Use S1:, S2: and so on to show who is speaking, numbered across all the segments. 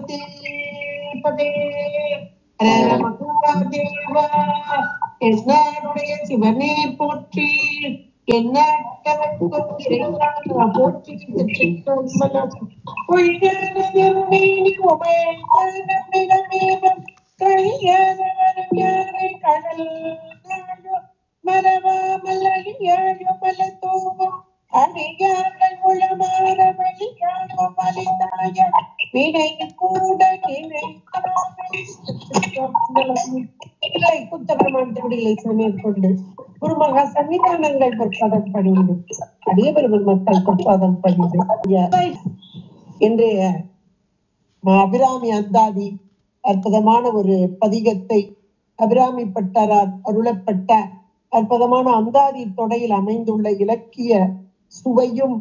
S1: பார்வதி பதே மகாதேவா. என்னாருடைய சிவனே போற்றி, என்னாட்டவர்க்கும் இறைவா போற்றி. கடல் மரவாமல் அழியாழோ மல தூவும் அடியார்கள் உளமாற வழியாழோ மலிதாய வினை கூட குத்தகமானபடிகளை மேற்கொண்டு குருமகா சன்னிதானங்கள் பொற்பாதம் பணிந்து அடியவர்கள் மக்கள் பொற்பாதம் பணிந்து இன்றைய அபிராமி அந்தாதி அற்புதமான ஒரு பதிகத்தை அபிராமி பட்டரால் அருளப்பட்ட அற்புதமான அந்தாதி தொடையில் அமைந்துள்ள இலக்கிய சுவையும்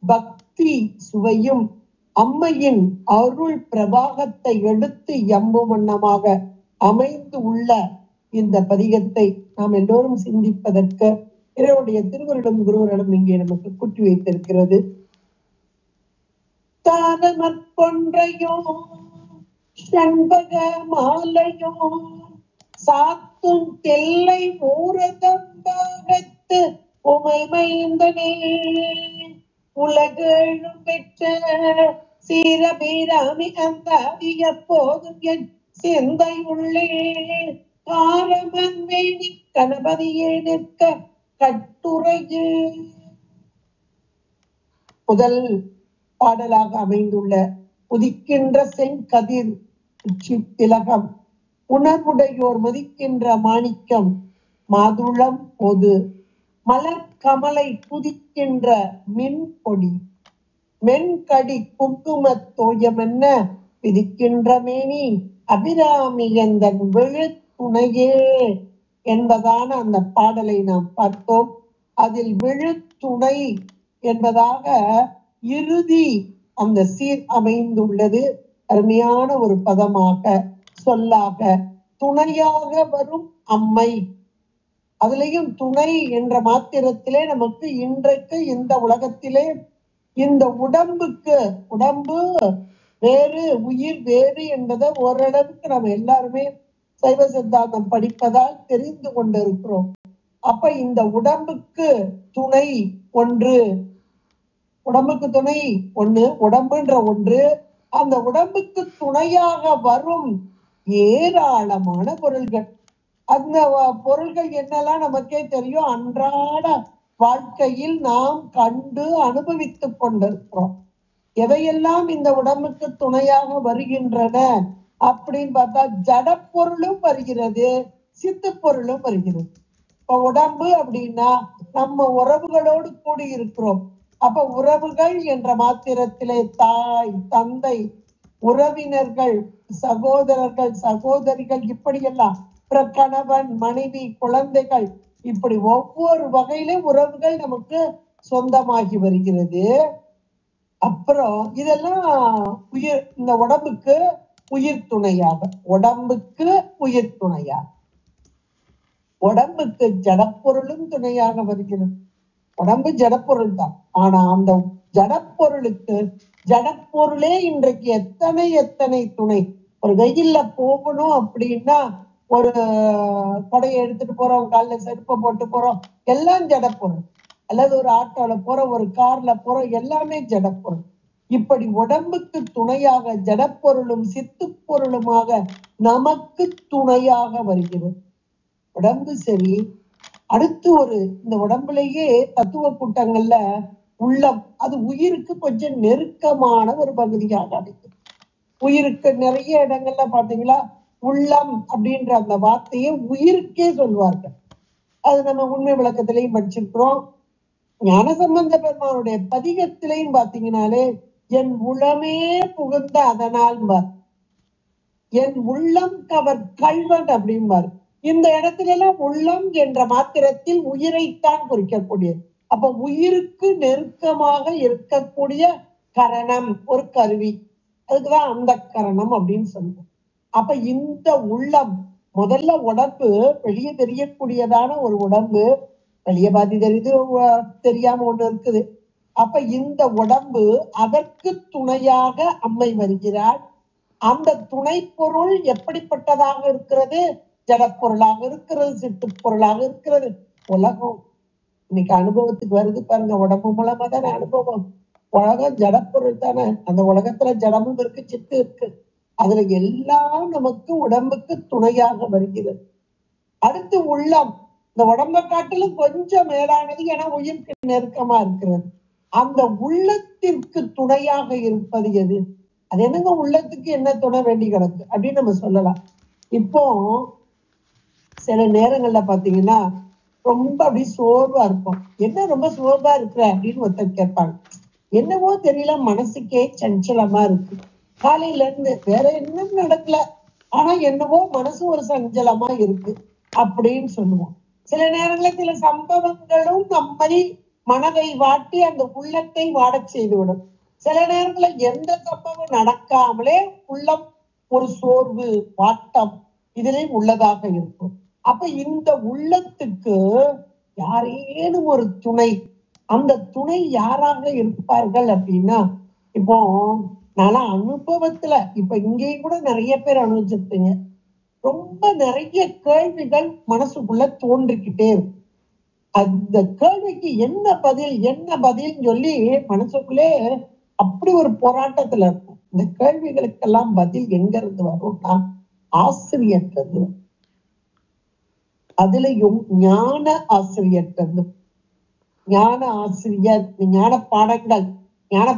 S1: பக்தி சுவையும் அம்மையின் அருள் பிரபாகத்தை எடுத்து எம்பும் வண்ணமாக அமைந்து உள்ள இந்த பதிகத்தை நாம் எல்லோரும் சிந்திப்பதற்கு இறைவனுடைய திருவருடும் குருவருடும் இங்கே நமக்கு கூட்டி வைத்திருக்கிறது. தாரமற்கொன்றையும் செண்பக மாலையும் சாத்தும் தெல்லை மூரதம்பாகத்து உமைமைந்தனே உலகெழும் பெற்ற சீரபீராமி அந்தாதி எப்போதும் என் சிந்தை உள்ளே காரமன்மேனி கணபதியே நிற்க கட்டுரையே. முதல் பாடலாக அமைந்துள்ள உதிக்கின்ற செங்கதிர் உச்சி திலகம் உணர்வுடையோர் மதிக்கின்ற மாணிக்கம் மாதுளம் பொது மலர் கமலை துதிக்கின்ற மின் பொடி மென்கடி குங்கும தோயமென்ன விதிக்கின்ற மேனி அபிராமி எந்தன் விழுத்துணையே என்பதான அந்த பாடலை நாம் பார்த்தோம். அதில் விழுத்துணை என்பதாக இறுதி அந்த சீர் அமைந்துள்ளது. அருமையான ஒரு பதமாக சொல்லாக துணையாக வரும் அம்மை. அதுலயும் துணை என்ற மாத்திரத்திலே நமக்கு இன்றைக்கு இந்த உலகத்திலே இந்த உடம்புக்கு உடம்பு வேறு உயிர் வேறு என்பதை ஓரளவுக்கு நம்ம எல்லாருமே சைவ சித்தாந்தம் படிப்பதால் தெரிந்து கொண்டிருக்கிறோம். அப்ப இந்த உடம்புக்கு துணை ஒன்று, உடம்புக்கு துணை ஒண்ணு, உடம்புன்ற ஒன்று, அந்த உடம்புக்கு துணையாக வரும் ஏராளமான பொருள்கள். அந்த பொருள்கள் என்னெல்லாம் நமக்கே தெரியும். அன்றாட வாழ்க்கையில் நாம் கண்டு அனுபவித்துக் கொண்டிருக்கிறோம். எவையெல்லாம் இந்த உடம்புக்கு துணையாக வருகின்றன அப்படின்னு பார்த்தா ஜடப்பொருளும் வருகிறது, சித்து பொருளும் வருகிறது. இப்ப உடம்பு அப்படின்னா நம்ம உறவுகளோடு கூடி இருக்கிறோம். அப்ப உறவுகள் என்ற மாத்திரத்திலே தாய் தந்தை உறவினர்கள் சகோதரர்கள் சகோதரிகள் இப்படியெல்லாம் கணவன் மனைவி குழந்தைகள் இப்படி ஒவ்வொரு வகையிலும் உறவுகள் நமக்கு சொந்தமாகி வருகிறது. அப்புறம் இதெல்லாம் உயிர், இந்த உடம்புக்கு உயிர் துணையாக, உடம்புக்கு உயிர் துணையாக, உடம்புக்கு ஜடப்பொருளும் துணையாக வருகிறது. உடம்பு ஜடப்பொருள் தான். ஆனா அந்த ஜடப்பொருளுக்கு ஜடப்பொருளே இன்றைக்கு எத்தனை எத்தனை துணை. ஒரு வெயில்ல போகணும் அப்படின்னா ஒரு கொடையை எடுத்துட்டு போறோம், காலில் செருப்பை போட்டு போறோம், எல்லாம் ஜடப்பொருள். அல்லது ஒரு ஆட்டோல போறோம், ஒரு கார்ல போறோம், எல்லாமே ஜடப்பொருள். இப்படி உடம்புக்கு துணையாக ஜடப்பொருளும் சித்து பொருளுமாக நமக்கு துணையாக வருகிறது உடம்பு. சரி, அடுத்து ஒரு இந்த உடம்புலேயே தத்துவ கூட்டங்கள்ல உள்ளம், அது உயிருக்கு கொஞ்சம் நெருக்கமான ஒரு பகுதியாக அமைக்கும். உயிருக்கு நிறைய இடங்கள்ல பாத்தீங்களா உள்ளம் அப்படின்ற அந்த வார்த்தையை உயிருக்கே சொல்வார்கள். அது நம்ம உண்மை விளக்கத்திலையும் படிச்சிருக்கிறோம். ஞானசம்பந்த பெருமானுடைய பதிகத்திலையும் பாத்தீங்கன்னாலே என் உளமே புகுந்த அதனால் பார், என் உள்ளம் கவர் கல்வன் அப்படின்பார். இந்த இடத்துல எல்லாம் உள்ளம் என்ற மாத்திரத்தில் உயிரைத்தான் குறிக்கக்கூடியது. அப்ப உயிருக்கு நெருக்கமாக இருக்கக்கூடிய கரணம் ஒரு கருவி, அதுக்குதான் அந்த கரணம் அப்படின்னு சொல்லுவோம். அப்ப இந்த உள்ளம் முதல்ல உடம்பு வெளியே தெரியக்கூடியதான ஒரு உடம்பு, வெளியே பாதி தெரியுது தெரியாம ஒண்ணு இருக்குது. அப்ப இந்த உடம்பு அதற்கு துணையாக அம்மை வருகிறாள். அந்த துணை பொருள் எப்படிப்பட்டதாக இருக்கிறது? ஜடப்பொருளாக இருக்கிறது, சிட்டு பொருளாக இருக்கிறது. உலகம் இன்னைக்கு அனுபவத்துக்கு வருது பாருங்க, உடம்பு மூலமா தானே அனுபவம். உலகம் ஜடப்பொருள் தானே. அந்த உலகத்துல ஜடமும் இருக்கு, சித்து இருக்கு. அதுல எல்லாம் நமக்கு உடம்புக்கு துணையாக வருகிறது. அடுத்து உள்ளம். இந்த உடம்பை காட்டிலும் கொஞ்சம் மேலானது என உயிருக்கு நெருக்கமா இருக்கிறது. அந்த உள்ளத்திற்கு துணையாக இருப்பது எது? அது என்னங்க உள்ளத்துக்கு என்ன துணை வேண்டி கிடக்கு அப்படின்னு நம்ம சொல்லலாம். இப்போ சில நேரங்கள்ல பாத்தீங்கன்னா ரொம்ப அப்படி சோர்வா இருக்கும். என்ன ரொம்ப சோர்வா இருக்கிற அப்படின்னு ஒருத்தர் கேட்பாங்க. என்னவோ தெரியல, மனசுக்கே சஞ்சலமா இருக்கு. காலையில இருந்து வேற என்ன நடக்கல, ஆனா என்னவோ மனசு ஒரு சஞ்சலமா இருக்கு அப்படின்னு சொல்லுவோம். சில நேரங்களில் சில சம்பவங்களும் நம்மை மனதை வாட்டி அந்த உள்ளத்தை வாடச் செய்துவிடும். சில நேரங்களில் எந்த சம்பவம் நடக்காமலே உள்ளம் ஒரு சோர்வு, வாட்டம் இதிலே உள்ளதாக இருக்கும். அப்ப இந்த உள்ளத்துக்கு யாரேனும் ஒரு துணை, அந்த துணை யாராக இருப்பார்கள் அப்படின்னா, இப்போ நான் அனுபவத்துல இப்ப இங்கேயும் கூட நிறைய பேர் அனுபவிச்சிருப்பீங்க. ரொம்ப நிறைய கேள்விகள் மனசுக்குள்ள தோன்றிக்கிட்டே இருக்கு. அந்த கேள்விக்கு என்ன பதில் என்ன பதில் சொல்லி மனசுக்குள்ளே அப்படி ஒரு போராட்டத்துல இருக்கும். இந்த கேள்விகளுக்கெல்லாம் பதில் எங்க இருந்து வரும்னா ஆசிரியர்கிட்ட. அதுலயும் ஞான ஆசிரியர்கிட்ட. ஞான ஆசிரியர், ஞான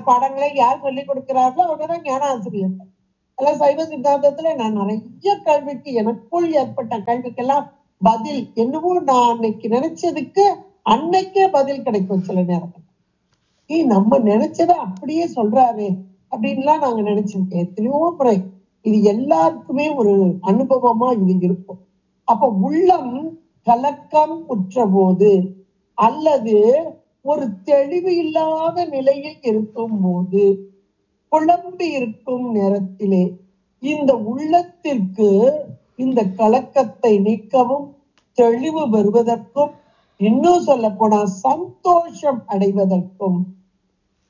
S1: பாடங்களை யார் சொல்லிக் கொடுக்கிறார்களோ அவங்கதான் ஞான ஆசிரியர். அதெல்லாம் சைவ சித்தாந்தத்துல நான் நிறைய கேள்விக்கு, எனக்குள் ஏற்பட்ட கேள்விக்கெல்லாம் பதில் என்னவோ நான் அன்னைக்கு நினைச்சதுக்கு அன்னைக்கே பதில் கிடைக்கும். சில நேரங்கள் நம்ம நினைச்சதை அப்படியே சொல்றாரு அப்படின்லாம் நாங்க நினைச்சிருக்கேன் எத்தனையோ முறை. இது எல்லாருக்குமே ஒரு அனுபவமா இது இருக்கும். அப்ப உள்ளம் கலக்கம் உற்ற போது அல்லது ஒரு தெளிவு இல்லாத நிலையில் இருக்கும் போது, குழம்பி இருக்கும் நேரத்திலே இந்த உள்ளத்திற்கு இந்த கலக்கத்தை நீக்கவும் தெளிவு பெறுவதற்கும், இன்னும் சொல்ல போனா சந்தோஷம் அடைவதற்கும்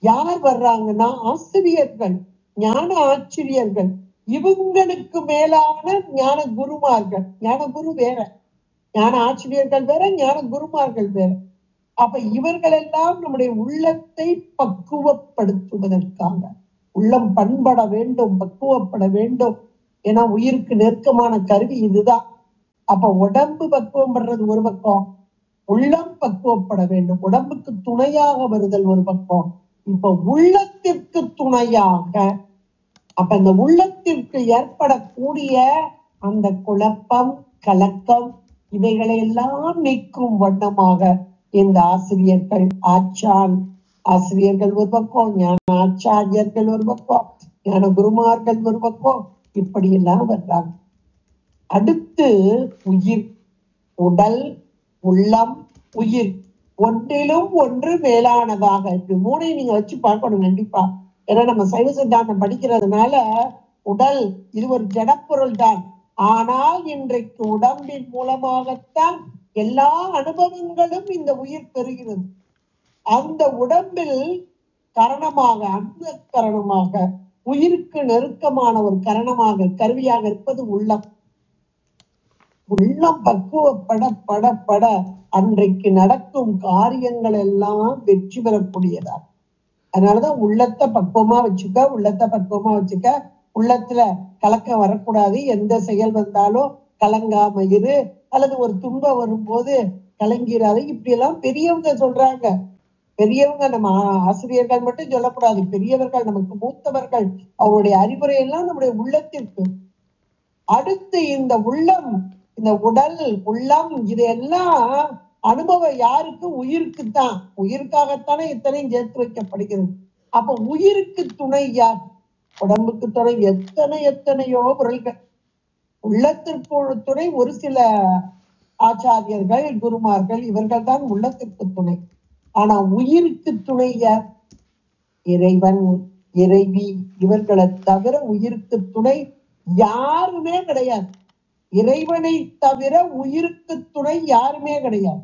S1: யார் வர்றாங்கன்னா ஆசிரியர்கள், ஞான ஆசிரியர்கள். இவங்களுக்கு மேலான ஞான குருமார்கள். ஞான குரு வேற, ஞான ஆசிரியர்கள் வேற, ஞான குருமார்கள் வேற. அப்ப இவர்கள் எல்லாம் நம்முடைய உள்ளத்தை பக்குவப்படுத்துவதற்காக, உள்ளம் பண்பட வேண்டும், பக்குவப்பட வேண்டும். ஏன்னா உயிருக்கு நெருக்கமான கருவி இதுதான். அப்ப உடம்பு பக்குவம் படுறது ஒரு பக்கம், உள்ளம் பக்குவப்பட வேண்டும். உடம்புக்கு துணையாக வருதல் ஒரு பக்கம், இப்ப உள்ளத்திற்கு துணையாக. அப்ப இந்த உள்ளத்திற்கு ஏற்படக்கூடிய அந்த குழப்பம், கலக்கம் இவைகளை எல்லாம் நீக்கும் வண்ணமாக இந்த ஆசிரியர்கள், ஆசிரியர்கள் ஒரு பக்கம், ஞான ஆச்சாரியர்கள் ஒரு பக்கம், ஞான குருமார்கள் ஒரு பக்கம், இப்படி எல்லாம் வர்றாங்க. அடுத்து உயிர், உடல், உள்ளம், உயிர், ஒன்றிலும் ஒன்று மேலானதாக. இப்படி மூணையும் நீங்க வச்சு பார்க்கணும் கண்டிப்பா. ஏன்னா நம்ம சைவ சித்தாந்தம் படிக்கிறதுனால உடல் இது ஒரு ஜடப்பொருள் தான். ஆனால் இன்றைக்கு உடம்பின் மூலமாகத்தான் எல்லா அனுபவங்களும் இந்த உயிர் பெறுகிறது. அந்த உடம்பில் கரணமாக, அந்த கரணமாக, உயிருக்கு நெருக்கமான ஒரு கரணமாக, கருவியாக இருப்பது உள்ளம். உள்ளம் பக்குவப்பட பட பட அன்றைக்கு நடக்கும் காரியங்கள் எல்லாம் வெற்றி பெறக்கூடியதா. அதனாலதான் உள்ளத்தை பக்குவமா வச்சுக்க, உள்ளத்தை பக்குவமா வச்சுக்க. உள்ளத்துல கலக்கம் வரக்கூடாது. எந்த செயல் வந்தாலும் கலங்காம இரு, அல்லது ஒரு துன்பம் வரும்போது கலங்கிறாது. இப்படி எல்லாம் பெரியவங்க சொல்றாங்க. பெரியவங்க நம்ம ஆசிரியர்கள் மட்டும் சொல்லக்கூடாது, பெரியவர்கள், நமக்கு மூத்தவர்கள், அவருடைய அறிவுரை எல்லாம் நம்முடைய உள்ளத்திற்கு. அடுத்து இந்த உள்ளம், இந்த உடல், உள்ளம், இதெல்லாம் அனுபவம் யாருக்கு? உயிருக்குத்தான். உயிருக்காகத்தானே இத்தனையும் சேர்த்து வைக்கப்படுகிறது. அப்ப உயிருக்கு துணை யார்? உடம்புக்கு துணை எத்தனையோ பொருள்கள். உள்ளத்திற்கு துணை ஒரு சில ஆச்சாரியர்கள், குருமார்கள், இவர்கள் தான் உள்ளத்திற்கு துணை. ஆனா உயிருக்கு துணை யார்? இறைவன், இறைவி, இவர்களை தவிர உயிருக்கு துணை யாருமே கிடையாது. இறைவனை தவிர உயிருக்கு துணை யாருமே கிடையாது.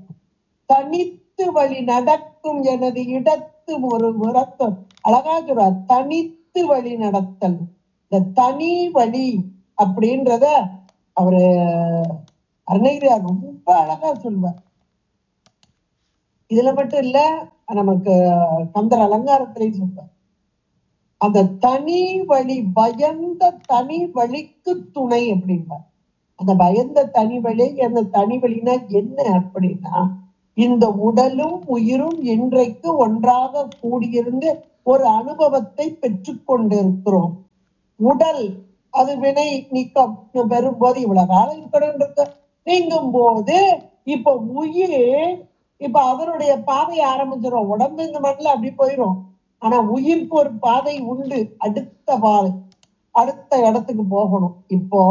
S1: தனித்து வழி நடக்கும் எனது இடத்து ஒரு விரத்தம். அழகா சொல்றார், தனித்து வழி நடத்தல். இந்த தனி வழி அப்படின்றத அவரு அருணகிரியார் ரொம்ப அழகா சொல்வார். இதுல மட்டும் இல்ல, நமக்கு கந்தர் அலங்காரத்திலையும் சொல்வார். அந்த தனி வழி, பயந்த தனி வழிக்கு துணை அப்படின்பார். அந்த பயந்த தனி வழி, அந்த தனி வழினா என்ன அப்படின்னா, இந்த உடலும் உயிரும் இன்றைக்கு ஒன்றாக கூடியிருந்து ஒரு அனுபவத்தை பெற்றுக் கொண்டிருக்கிறோம். உடல் அது வினை நீக்கம் பெறும்போது இவ்வளவு காலம் கடந்து நீங்கும் போது இப்ப உயிர் இப்ப அவருடைய பாதையை ஆரம்பிச்சிடும். உடம்பு இந்த மண்ணில் அப்படி போயிடும். ஆனா உயிருக்கு ஒரு பாதை உண்டு, அடுத்த பாதை, அடுத்த இடத்துக்கு போகணும். இப்போ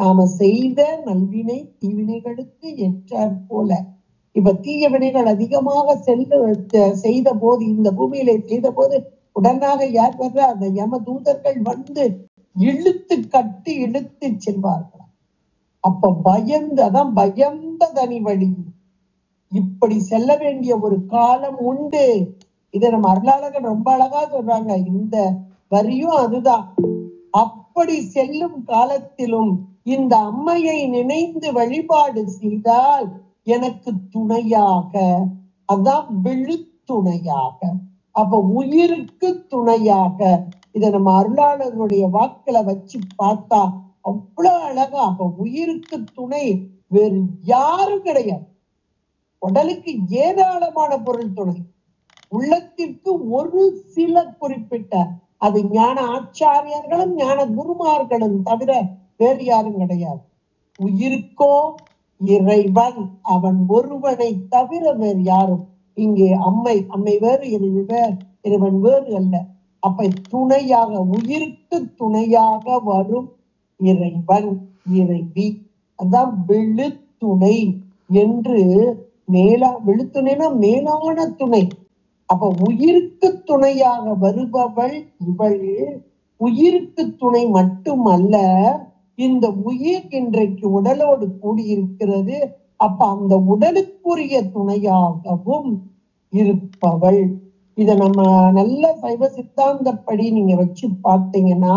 S1: நாம செய்த நல்வினை தீவினைகளுக்கு ஏற்றாற் போல இப்ப தீய வினைகள் அதிகமாக செய்த போது, இந்த பூமியிலே செய்த போது உடனாக யார் வர்ற அந்த யம தூதர்கள் வந்து இழுத்து கட்டி இழுத்து செல்வார்களாம். அப்ப பயந்து, அதான் பயந்த தனி வழி, இப்படி செல்ல வேண்டிய ஒரு காலம் உண்டு. இதை நம்ம அருளாளர்கள் ரொம்ப அழகா சொல்றாங்க. இந்த வரியும் அதுதான். அப்படி செல்லும் காலத்திலும் இந்த அம்மையை நினைந்து வழிபாடு செய்தால் எனக்கு துணையாக, அதான் விழுத்துணையாக, அப்ப உயிருக்கு துணையாக. இதை நம்ம அருளாளர்களுடைய வாக்குல வச்சு பார்த்தா அவ்வளவு அழகா. அப்ப உயிருக்கு துணை வேறு யாரும் கிடையாது. உடலுக்கு ஏராளமான பொருள் துணை, உள்ளத்திற்கு ஒரு சில குறிப்பிட்ட, அது ஞான ஆச்சாரியர்களும் ஞான குருமார்களும் தவிர வேறு யாரும் கிடையாது. உயிருக்கோ இறைவன், அவன் ஒருவனை தவிர வேறு யாரும். இங்கே அம்மை வேறு, இறைவன் வேறு அல்ல. அப்ப துணையாக, உயிருக்கு துணையாக வரும் இறைவன் இறைவி, அதான் விழுத்துணை என்று. விழுத்துணைனா மேலான துணை. அப்ப உயிருக்கு துணையாக வருபவள் இவள். உயிருக்கு துணை மட்டுமல்ல, இந்த உயிர் இன்றைக்கு உடலோடு கூடியிருக்கிறது. அப்ப அந்த உடலுக்குரிய துணையாகவும் இருப்பவள். இத நம்ம நல்ல சைவ சித்தாந்தப்படி நீங்க வச்சு பார்த்தீங்கன்னா,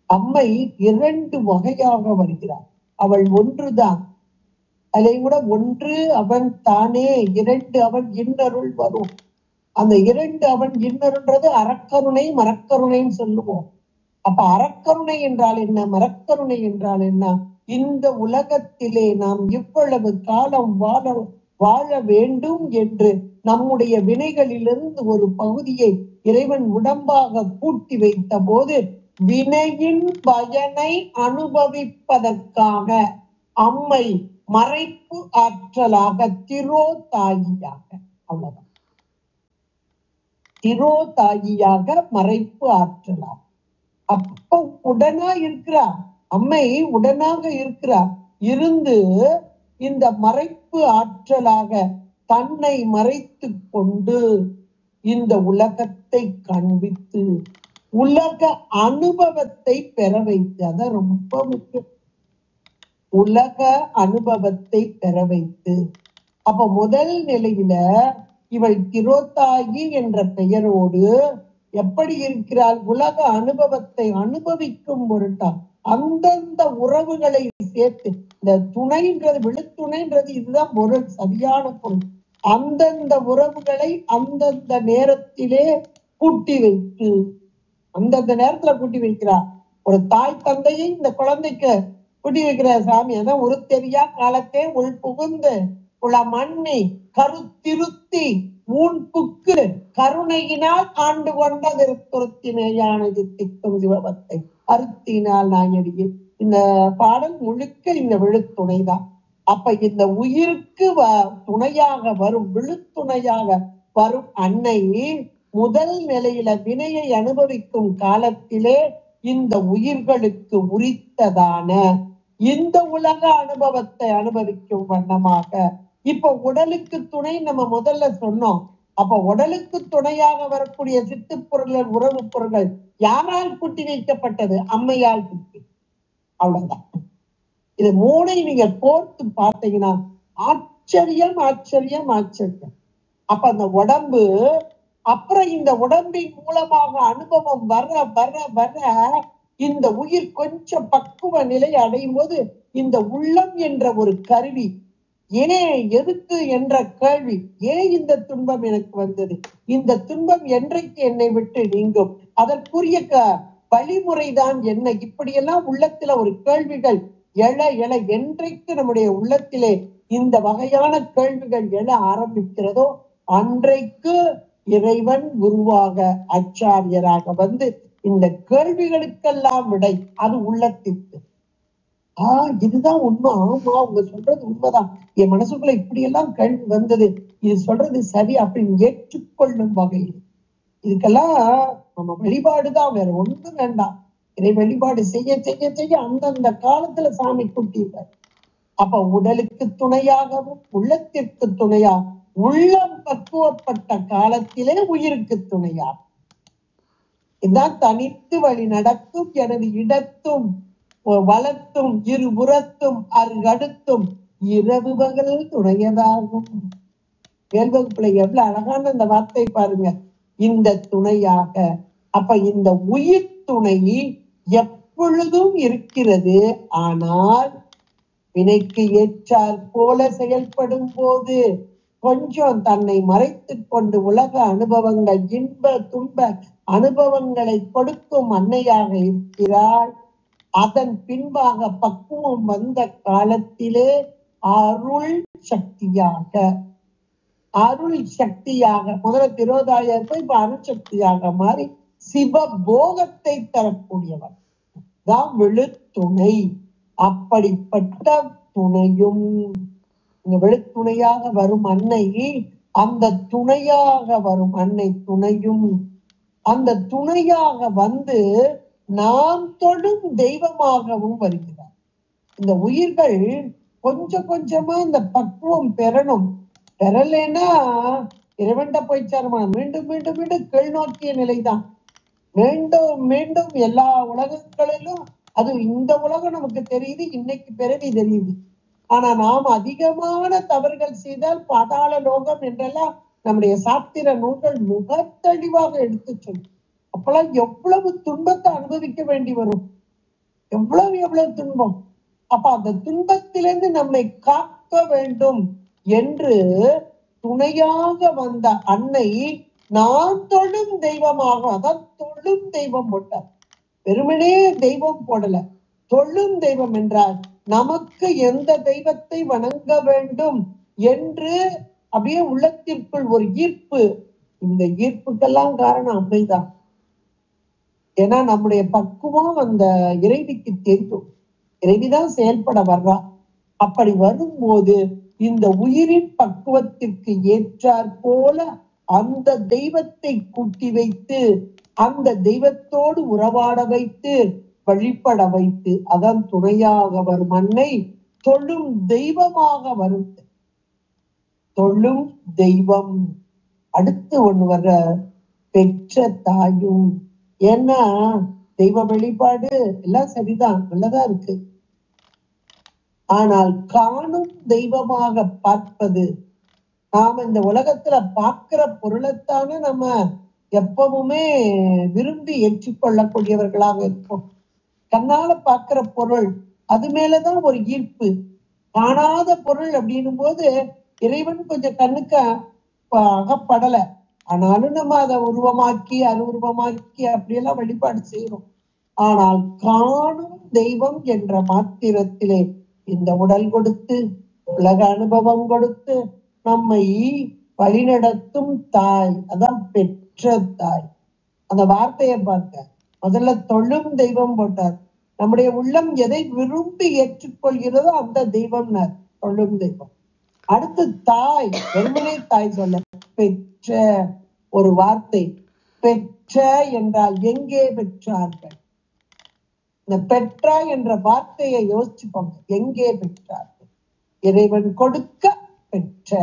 S1: அம்மை 2 வகையாக வருகிறார். அவள் ஒன்றுதான், அதை கூட ஒன்று அவன் தானே, 2 அவன் இன்னருள் வரும். அந்த 2 அவன் இன்னருன்றது அறக்கருணை மரக்கருணைன்னு சொல்லுவோம். அப்ப அறக்கருணை என்றால் என்ன, மரக்கருணை என்றால் என்ன? இந்த உலகத்திலே நாம் இவ்வளவு காலம் வாழ வேண்டும் என்று நம்முடைய வினைகளிலிருந்து ஒரு பகுதியை இறைவன் உடம்பாக கூட்டி வைத்த போது வினையின் பயனை அனுபவிப்பதற்காக அம்மை மறைப்பு ஆற்றலாக திரோதாயியாக, அவ்வளவுதான், திரோதாயியாக மறைப்பு ஆற்றலாக அப்ப உடனா இருக்கிறார். அம்மை உடனாக இருக்கிறார். இருந்து இந்த மறைப்பு ஆற்றலாக தன்னை மறைத்து கொண்டு இந்த உலகத்தை காண்பித்து உலக அனுபவத்தை பெற வைத்து, அதான் ரொம்ப முக்கியம், உலக அனுபவத்தை பெற வைத்து. அப்ப முதல் நிலையில இவள் திரோதாயி என்ற பெயரோடு எப்படி இருக்கிறாள்? உலக அனுபவத்தை அனுபவிக்கும் பொருட்டா அந்தந்த உறவுகளை சேர்த்து, இந்த துணைன்றது, விழுத்துணைன்றது இதுதான் பொருள், சரியான பொருள். அந்தந்த உறவுகளை அந்தந்த நேரத்திலே கூட்டி வைத்து, அந்தந்த நேரத்துல கூட்டி வைக்கிறார். ஒரு தாய் தந்தையை இந்த குழந்தைக்கு கூட்டி வைக்கிற சாமி, அதான் ஒரு தெரியா காலத்தே உள் புகுந்து மண்ணி கருத்திருத்தி ஊன் புக்கு கருணையினால் ஆண்டு கொண்ட திருத்துருத்தினேயானது திக்கும் சிவபத்தை அருத்தினால் நாயடியே. இந்த பாடல் முழுக்க இந்த விழுத்துணைதான். அப்ப இந்த உயிருக்கு துணையாக வரும், விழுத்துணையாக வரும் அன்னை முதல் நிலையில வினையை அனுபவிக்கும் காலத்திலே இந்த உயிர்களுக்கு உரித்ததான இந்த உலக அனுபவத்தை அனுபவிக்கும் வண்ணமாக இப்ப உடலுக்கு துணை நம்ம முதல்ல சொன்னோம். அப்ப உடலுக்கு துணையாக வரக்கூடிய சித்து பொருள்கள், உறவு பொருள்கள் யாரால் கூட்டி வைக்கப்பட்டது? அம்மையால் கூட்டி. அவ்வளவுதான். இது மூணை நீங்க கோர்த்து பார்த்தீங்கன்னா ஆச்சரியம் ஆச்சரியம் ஆச்சரியம். அப்ப அந்த உடம்பு, அப்புறம் இந்த உடம்பின் மூலமாக அனுபவம் வர வர வர இந்த உயிர் கொஞ்சம் பக்குவ நிலை அடையும் போது இந்த உள்ளம் என்ற ஒரு கருவி ஏன் எதுக்கு என்ற கேள்வி, ஏன் இந்த துன்பம் எனக்கு வந்தது, இந்த துன்பம் என்றைக்கு என்னை விட்டு நீங்கும், அதற்குரிய வழிமுறைதான் என்ன, இப்படியெல்லாம் உள்ளத்துல ஒரு கேள்விகள் எழ எழ என்றைக்கு நம்முடைய உள்ளத்திலே இந்த வகையான கேள்விகள் எழ ஆரம்பிக்கிறதோ அன்றைக்கு இறைவன் குருவாக ஆச்சாரியராக வந்து இந்த கேள்விகளுக்கெல்லாம் விடை அது உள்ளத்திற்கு. இதுதான் உண்மை. ஆமா, அவங்க சொல்றது உண்மைதான், என் மனசுக்குள்ள இப்படி எல்லாம் கேள்வி வந்தது, இது சொல்றது சரி அப்படின்னு ஏற்றுக்கொள்ளும் வகையில். இதுக்கெல்லாம் நம்ம வழிபாடுதான், வேற ஒன்றும் வேண்டாம். இதை வழிபாடு செய்ய செய்ய செய்ய அந்தந்த காலத்துல சாமி கூட்டிட்டார். அப்ப உடலுக்கு துணையாகவும் உள்ளத்திற்கு துணையா, உள்ளம் பக்குவப்பட்ட காலத்திலே உயிருக்கு துணையா. இதுதான் தனித்து வழி நடக்கும் எனது இடத்தும் வளர்த்தும் இருபுறத்தும் அருகடுத்தும் இரவு பகல் துணையதாகும். வேல்வகுப்புல எவ்வளவு அழகான அந்த வார்த்தை பாருங்க, இந்த துணையாக. அப்ப இந்த உயிர் துணை எப்பொழுதும் இருக்கிறது. ஆனால் வினைக்கு ஏற்றார் போல செயல்படும் போது கொஞ்சம் தன்னை மறைத்து கொண்டு உலக அனுபவங்கள் இன்ப துன்ப அனுபவங்களை கொடுக்கும் அன்னையாக இருக்கிறாள். அதன் பின்பாக பக்குவம் வந்த காலத்திலே அருள் சக்தியாக முதல்ல திரோதாயர் போய் இப்ப அருள் சக்தியாக மாறி சிவபோகத்தை தரக்கூடியவர் தான் விழுத்துணை. அப்படிப்பட்ட துணையும் இங்க விழுத்துணையாக வரும் அன்னை, அந்த துணையாக வரும் அன்னை துணையும் அந்த துணையாக வந்து நாம் தொடும் தெய்வமாகவும் வருகிறார். இந்த உயிர்கள் கொஞ்சம் கொஞ்சமா இந்த பக்குவம் பெறணும். பெறலைன்னா இறைவன்ட போய் சேருமா, மீண்டும் மீண்டும் மீண்டும் கீழ் நோக்கிய நிலைதான். மீண்டும் மீண்டும் எல்லா உலகங்களிலும், அது இந்த உலகம் நமக்கு தெரியுது, இன்னைக்கு பிறவி தெரியுது. ஆனா நாம் அதிகமான தவறுகள் செய்தால் பாதாள லோகம் என்றெல்லாம் நம்முடைய சாத்திர நூல்கள் மிக தெளிவாக எடுத்து சொல்லும். அப்பெல்லாம் எவ்வளவு துன்பத்தை அனுபவிக்க வேண்டி வரும், எவ்வளவு துன்பம். அப்ப அந்த துன்பத்திலிருந்து நம்மை காக்க வேண்டும் என்று துணையாக வந்த அன்னை நான் தொழும் தெய்வமாக, அதான் தொழும் தெய்வம் போட்டார். வெறுமனே தெய்வம் போடல, தொழும் தெய்வம் என்றால் நமக்கு எந்த தெய்வத்தை வணங்க வேண்டும் என்று அப்படியே உள்ளத்திற்குள் ஒரு ஈர்ப்பு. இந்த ஈர்ப்புக்கெல்லாம் காரணம் அம்மைதான். ஏன்னா நம்முடைய பக்குவம் அந்த இறைவிக்கு தெரியும், இறைவிதான் செயல்பட வர்றா. அப்படி வரும்போது இந்த உயிரின் பக்குவத்திற்கு ஏற்றாற் போல அந்த தெய்வத்தை கூட்டி வைத்து அந்த தெய்வத்தோடு உறவாட வைத்து வழிபட வைத்து, அதான் துணையாக வரும் அன்னை தொழும் தெய்வமாக வரும். தொழும் தெய்வம். அடுத்து ஒண்ணு வர்ற பெற்ற தாயும். ஏன்னா தெய்வ வழிபாடு எல்லாம் சரிதான், நல்லதா இருக்கு. ஆனால் காணும் தெய்வமாக பார்ப்பது, நாம இந்த உலகத்துல பார்க்கிற பொருளைத்தானே நம்ம எப்பவுமே விரும்பி ஏற்றுக்கொள்ளக்கூடியவர்களாக இருப்போம். கண்ணால பார்க்கிற பொருள் அது மேலதான் ஒரு ஈர்ப்பு. காணாத பொருள் அப்படின்னும் போது இறைவன் கொஞ்சம் கண்ணுக்கு அகப்படல, ஆனாலும் நம்ம அதை உருவமாக்கி அருவுருவமாக்கி அப்படியெல்லாம் வழிபாடு செய்யறோம். ஆனால் காணும் தெய்வம் என்ற மாத்திரத்திலே இந்த உடல் கொடுத்து உலக அனுபவம் கொடுத்து நம்மை வழிநடத்தும் தாய், அதான் பெற்ற தாய். அந்த வார்த்தையை பார்க்க முதல்ல தொழும் தெய்வம் போட்டார். நம்முடைய உள்ளம் எதை விரும்பி ஏற்றுக்கொள்கிறதோ அந்த தெய்வம் தொழும் தெய்வம். அடுத்து தாய், வெறுமனே தாய் சொல்ல, பெற்ற ஒரு வார்த்தை. பெற்ற என்றால் எங்கே பெற்றார்கள்? இந்த பெற்ற என்ற வார்த்தையை யோசிச்சுக்கோங்க, எங்கே பெற்றார்கள்? இறைவன் கொடுக்க பெற்ற.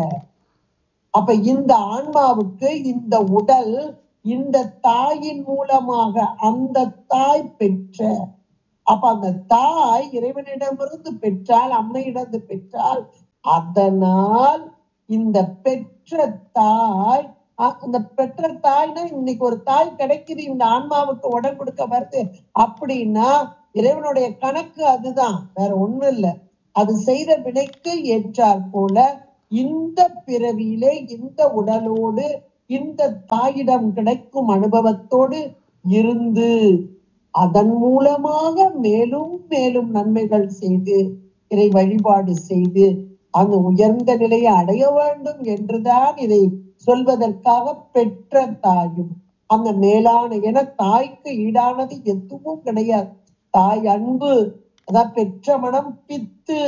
S1: அப்ப இந்த ஆன்மாவுக்கு இந்த உடல் இந்த தாயின் மூலமாக அந்த தாய் பெற்ற. அப்ப அந்த தாய் இறைவனிடமிருந்து பெற்றால், அம்மையிடந்து பெற்றால், அதனால் இந்த பெற்ற தாய் அந்த பெற்ற தாய்னா இன்னைக்கு ஒரு தாய் கிடைக்குது இந்த ஆன்மாவுக்கு உடல் கொடுக்க வருது அப்படின்னா இறைவனுடைய கணக்கு அதுதான், வேற ஒண்ணும் இல்லை. அது செய்த வினைக்கு ஏற்றாற் போல இந்த பிறவியிலே இந்த உடலோடு இந்த தாயிடம் கிடைக்கும் அனுபவத்தோடு இருந்து அதன் மூலமாக மேலும் மேலும் நன்மைகள் செய்து இறை வழிபாடு செய்து அந்த உயர்ந்த நிலையை அடைய வேண்டும் என்றுதான் இதை சொல்வதற்காக பெற்ற தாயும் அந்த மேலான என தாய்க்கு ஈடானது எதுவும் கிடையாது. தாய் அன்பு, அதான் பெற்ற மனம் பித்து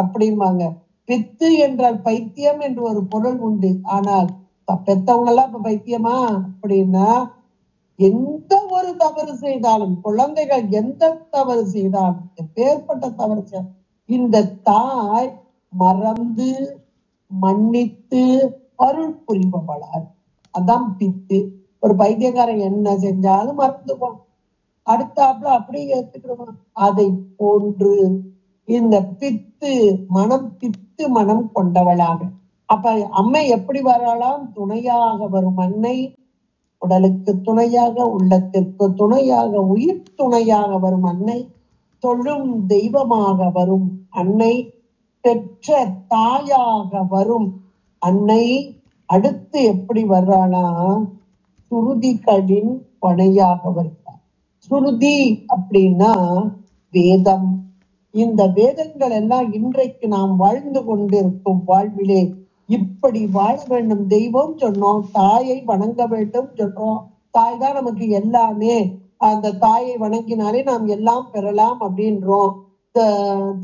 S1: அப்படிம்பாங்க. பித்து என்றால் பைத்தியம் என்று ஒரு பொருள் உண்டு. ஆனால் பெத்தவங்க எல்லாம் இப்ப பைத்தியமா அப்படின்னா எந்த ஒரு தவறு செய்தாலும் குழந்தைகள் எந்த தவறு செய்தாலும் எப்பேற்பட்ட தவறு இந்த தாய் மறந்து மன்னித்து அருள் புரிபவளார். அதான் பித்து. ஒரு பைத்தியக்காரன் என்ன செஞ்சாலும் மறந்துவான், அடுத்தாப்புல அப்படியே ஏத்துக்கிடுவான். அதை போன்று இந்த பித்து மனம் கொண்டவளாக. அப்ப அம்மை எப்படி வராலாம்? துணையாக வரும் அன்னை, உடலுக்கு துணையாக, உள்ளத்திற்கு துணையாக, உயிர் துணையாக வரும் அன்னை, தொழும் தெய்வமாக வரும் அன்னை, பெற்ற தாயாக வரும் அன்னை. அடுத்து எப்படி வர்றானா? சுருதிகளின் பணையாக வருகிறார். சுருதி அப்படின்னா வேதம். இந்த வேதங்கள் எல்லாம் இன்றைக்கு நாம் வாழ்ந்து கொண்டிருக்கும் வாழ்விலே இப்படி வாழ வேண்டும். தெய்வம் சொன்னோம், தாயை வணங்க வேண்டும் சொல்றோம். தாய் தான் நமக்கு எல்லாமே, அந்த தாயை வணங்கினாலே நாம் எல்லாம் பெறலாம் அப்படின்றோம்.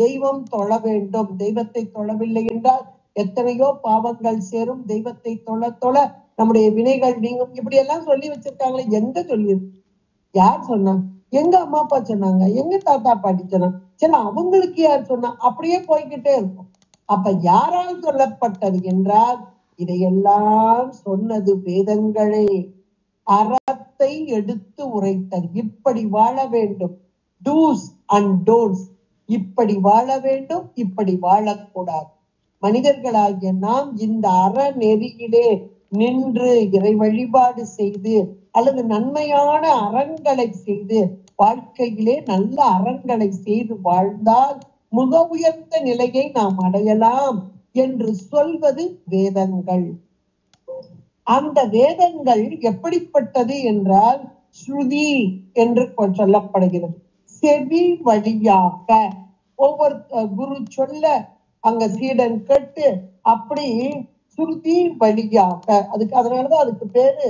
S1: தெய்வம் தொழ வேண்டும், தெய்வத்தை தொழவில்லை என்றால் எத்தனையோ பாவங்கள் சேரும். தெய்வத்தை தொழ நம்முடைய வினைகள் நீங்கும். இப்படி எல்லாம் சொல்லி வச்சிருக்காங்களே, எங்க சொல்லியிருக்கு? யார் சொன்னா? எங்க அம்மா அப்பா சொன்னாங்க, எங்க தாத்தா பாட்டி சொன்னாங்க, சரி அவங்களுக்கு யார் சொன்னா? அப்படியே போய்கிட்டே இருக்கும். அப்ப யாரால் சொல்லப்பட்டது என்றால் இதையெல்லாம் சொன்னது வேதங்களே. அறத்தை எடுத்து உரைத்தது. இப்படி வாழ வேண்டும், டூஸ் அண்ட் டோன்ட்ஸ். இப்படி வாழ வேண்டும், இப்படி வாழக்கூடாது. மனிதர்களாகிய நாம் இந்த அறநெறியிலே நின்று இறை வழிபாடு செய்து அல்லது நன்மையான அறங்களை செய்து வாழ்க்கையிலே நல்ல அறங்களை செய்து வாழ்ந்தால் மிக உயர்ந்த நிலையை நாம் அடையலாம் என்று சொல்வது வேதங்கள். அந்த வேதங்கள் எப்படிப்பட்டது என்றால் ஸ்ருதி என்று சொல்லப்படுகிறது. செவி வழியாக ஒவ்வொரு குரு சொல்ல அங்க சீடன் கேட்டு அப்படி ஸ்ருதி வழியாக, அதுக்கு அதனாலதான் அதுக்கு பேரு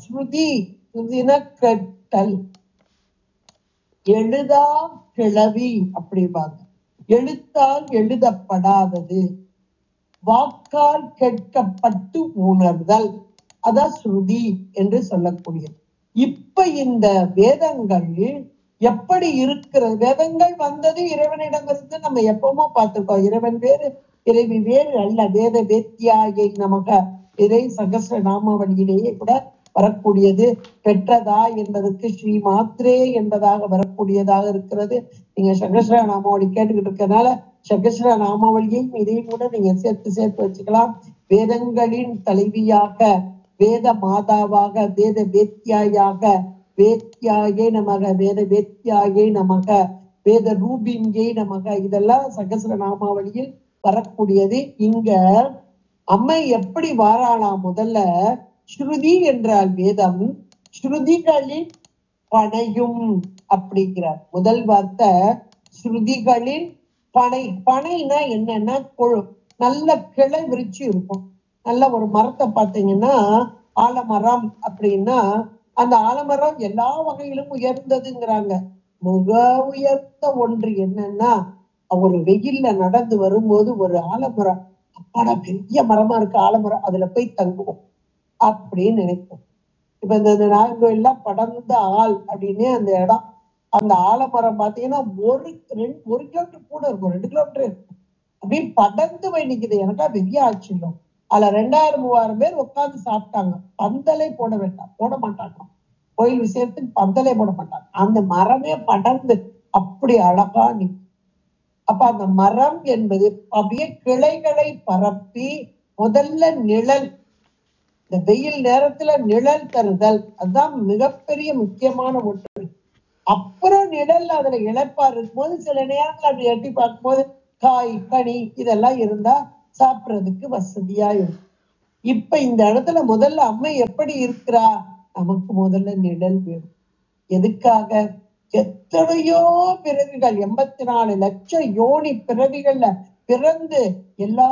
S1: ஸ்ருதி. ஸ்ருதினா கேட்டல். எழுதா கிளவி அப்படிம்பாங்க. எழுத்தால் எழுதப்படாதது, வாக்கால் கேட்கப்பட்டு உணர்தல், அதான் ஸ்ருதி என்று சொல்லக்கூடியது. இப்ப இந்த வேதங்கள் எப்படி இருக்கிறது? வேதங்கள் வந்தது இறைவனிடமிருந்து நம்ம எப்பவுமோ பார்த்திருக்கோம். இறைவன் வேறு இறைவி வேறு அல்ல. வேத வேத்தியாயை நமக்கு இறை சகஸ்ர நாமாவளியிலேயே கூட வரக்கூடியது. பெற்றதா என்பதற்கு ஸ்ரீ மாத்ரே என்பதாக வரக்கூடியதாக இருக்கிறது. நீங்க சகஸ்ர நாமாவளி கேட்டுக்கிட்டு இருக்கனால சகஸ்ர நாமாவளியையும் இதையும் கூட நீங்க சேர்த்து வச்சுக்கலாம். வேதங்களின் தலைவியாக, வேத மாதாவாக, வேத வேத்தியாயாக, வேத்தியாயே நமக, வேத வேத்தியாயே நமக, வேத ரூபின்யே நமக, இதெல்லாம் சகஸ்ர நாமாவளியில் வரக்கூடியது. இங்க அம்மை எப்படி வாராளாம்? முதல்ல ஸ்ருதி என்றால் வேதம், ஸ்ருதிகளின் பனையும் அப்படிங்கிறார். முதல் வார்த்தை ஸ்ருதிகளின் பனை. பனைனா என்னன்னா நல்ல கிளை விரிச்சு இருக்கும். நல்ல ஒரு மரத்தை பார்த்தீங்கன்னா ஆலமரம் அப்படின்னா அந்த ஆலமரம் எல்லா வகையிலும் உயர்ந்ததுங்கிறாங்க. மிக உயர்ந்த ஒன்று என்னன்னா, ஒரு வெயில்ல நடந்து வரும்போது ஒரு ஆலமரம், அப்பாடா பெரிய மரமா இருக்கு ஆலமரம், அதுல போய் தங்குவோம் அப்படின்னு நினைப்போம். இப்ப இந்த நாகர்கோயில்லாம் படர்ந்த ஆள் அப்படின்னு அந்த இடம், அந்த ஆலமரம் பாத்தீங்கன்னா ஒரு கிலோமீட்டர் கூட இருக்கும், 2 கிலோமீட்டர் இருக்கும். அப்படின்னு படர்ந்து போய் நிக்குது. எனக்கா பெரிய ஆச்சரியம். அதுல 2000-3000 பேர் உட்கார்ந்து சாப்பிட்டாங்க. பந்தலே போட மாட்டாங்க. கோயில் விஷயத்துக்கு பந்தலே போட மாட்டாங்க. அந்த மரமே படர்ந்து அப்படி அழகா நிற்கும். அப்ப அந்த மரம் என்பது அப்படியே கிளைகளை பரப்பி முதல்ல நிழல், இந்த வெயில் நேரத்துல நிழல் தருதல், அதுதான் மிகப்பெரிய முக்கியமான ஒன்று. அப்புறம் நிழல் அதுல இழப்பார் இருக்கும்போது சில நேரத்துல அப்படி எட்டி பார்க்கும்போது காய் கனி இதெல்லாம் இருந்தா சாப்பிடுறதுக்கு வசதியா இருக்கும். இப்ப இந்த இடத்துல முதல்ல அம்மை எப்படி இருக்கிறா? நமக்கு முதல்ல நிழல் வேணும். எதுக்காக? எத்தனையோ பிறவிகள், 84 லட்சம் யோனி பிறவிகள்ல பிறந்து எல்லா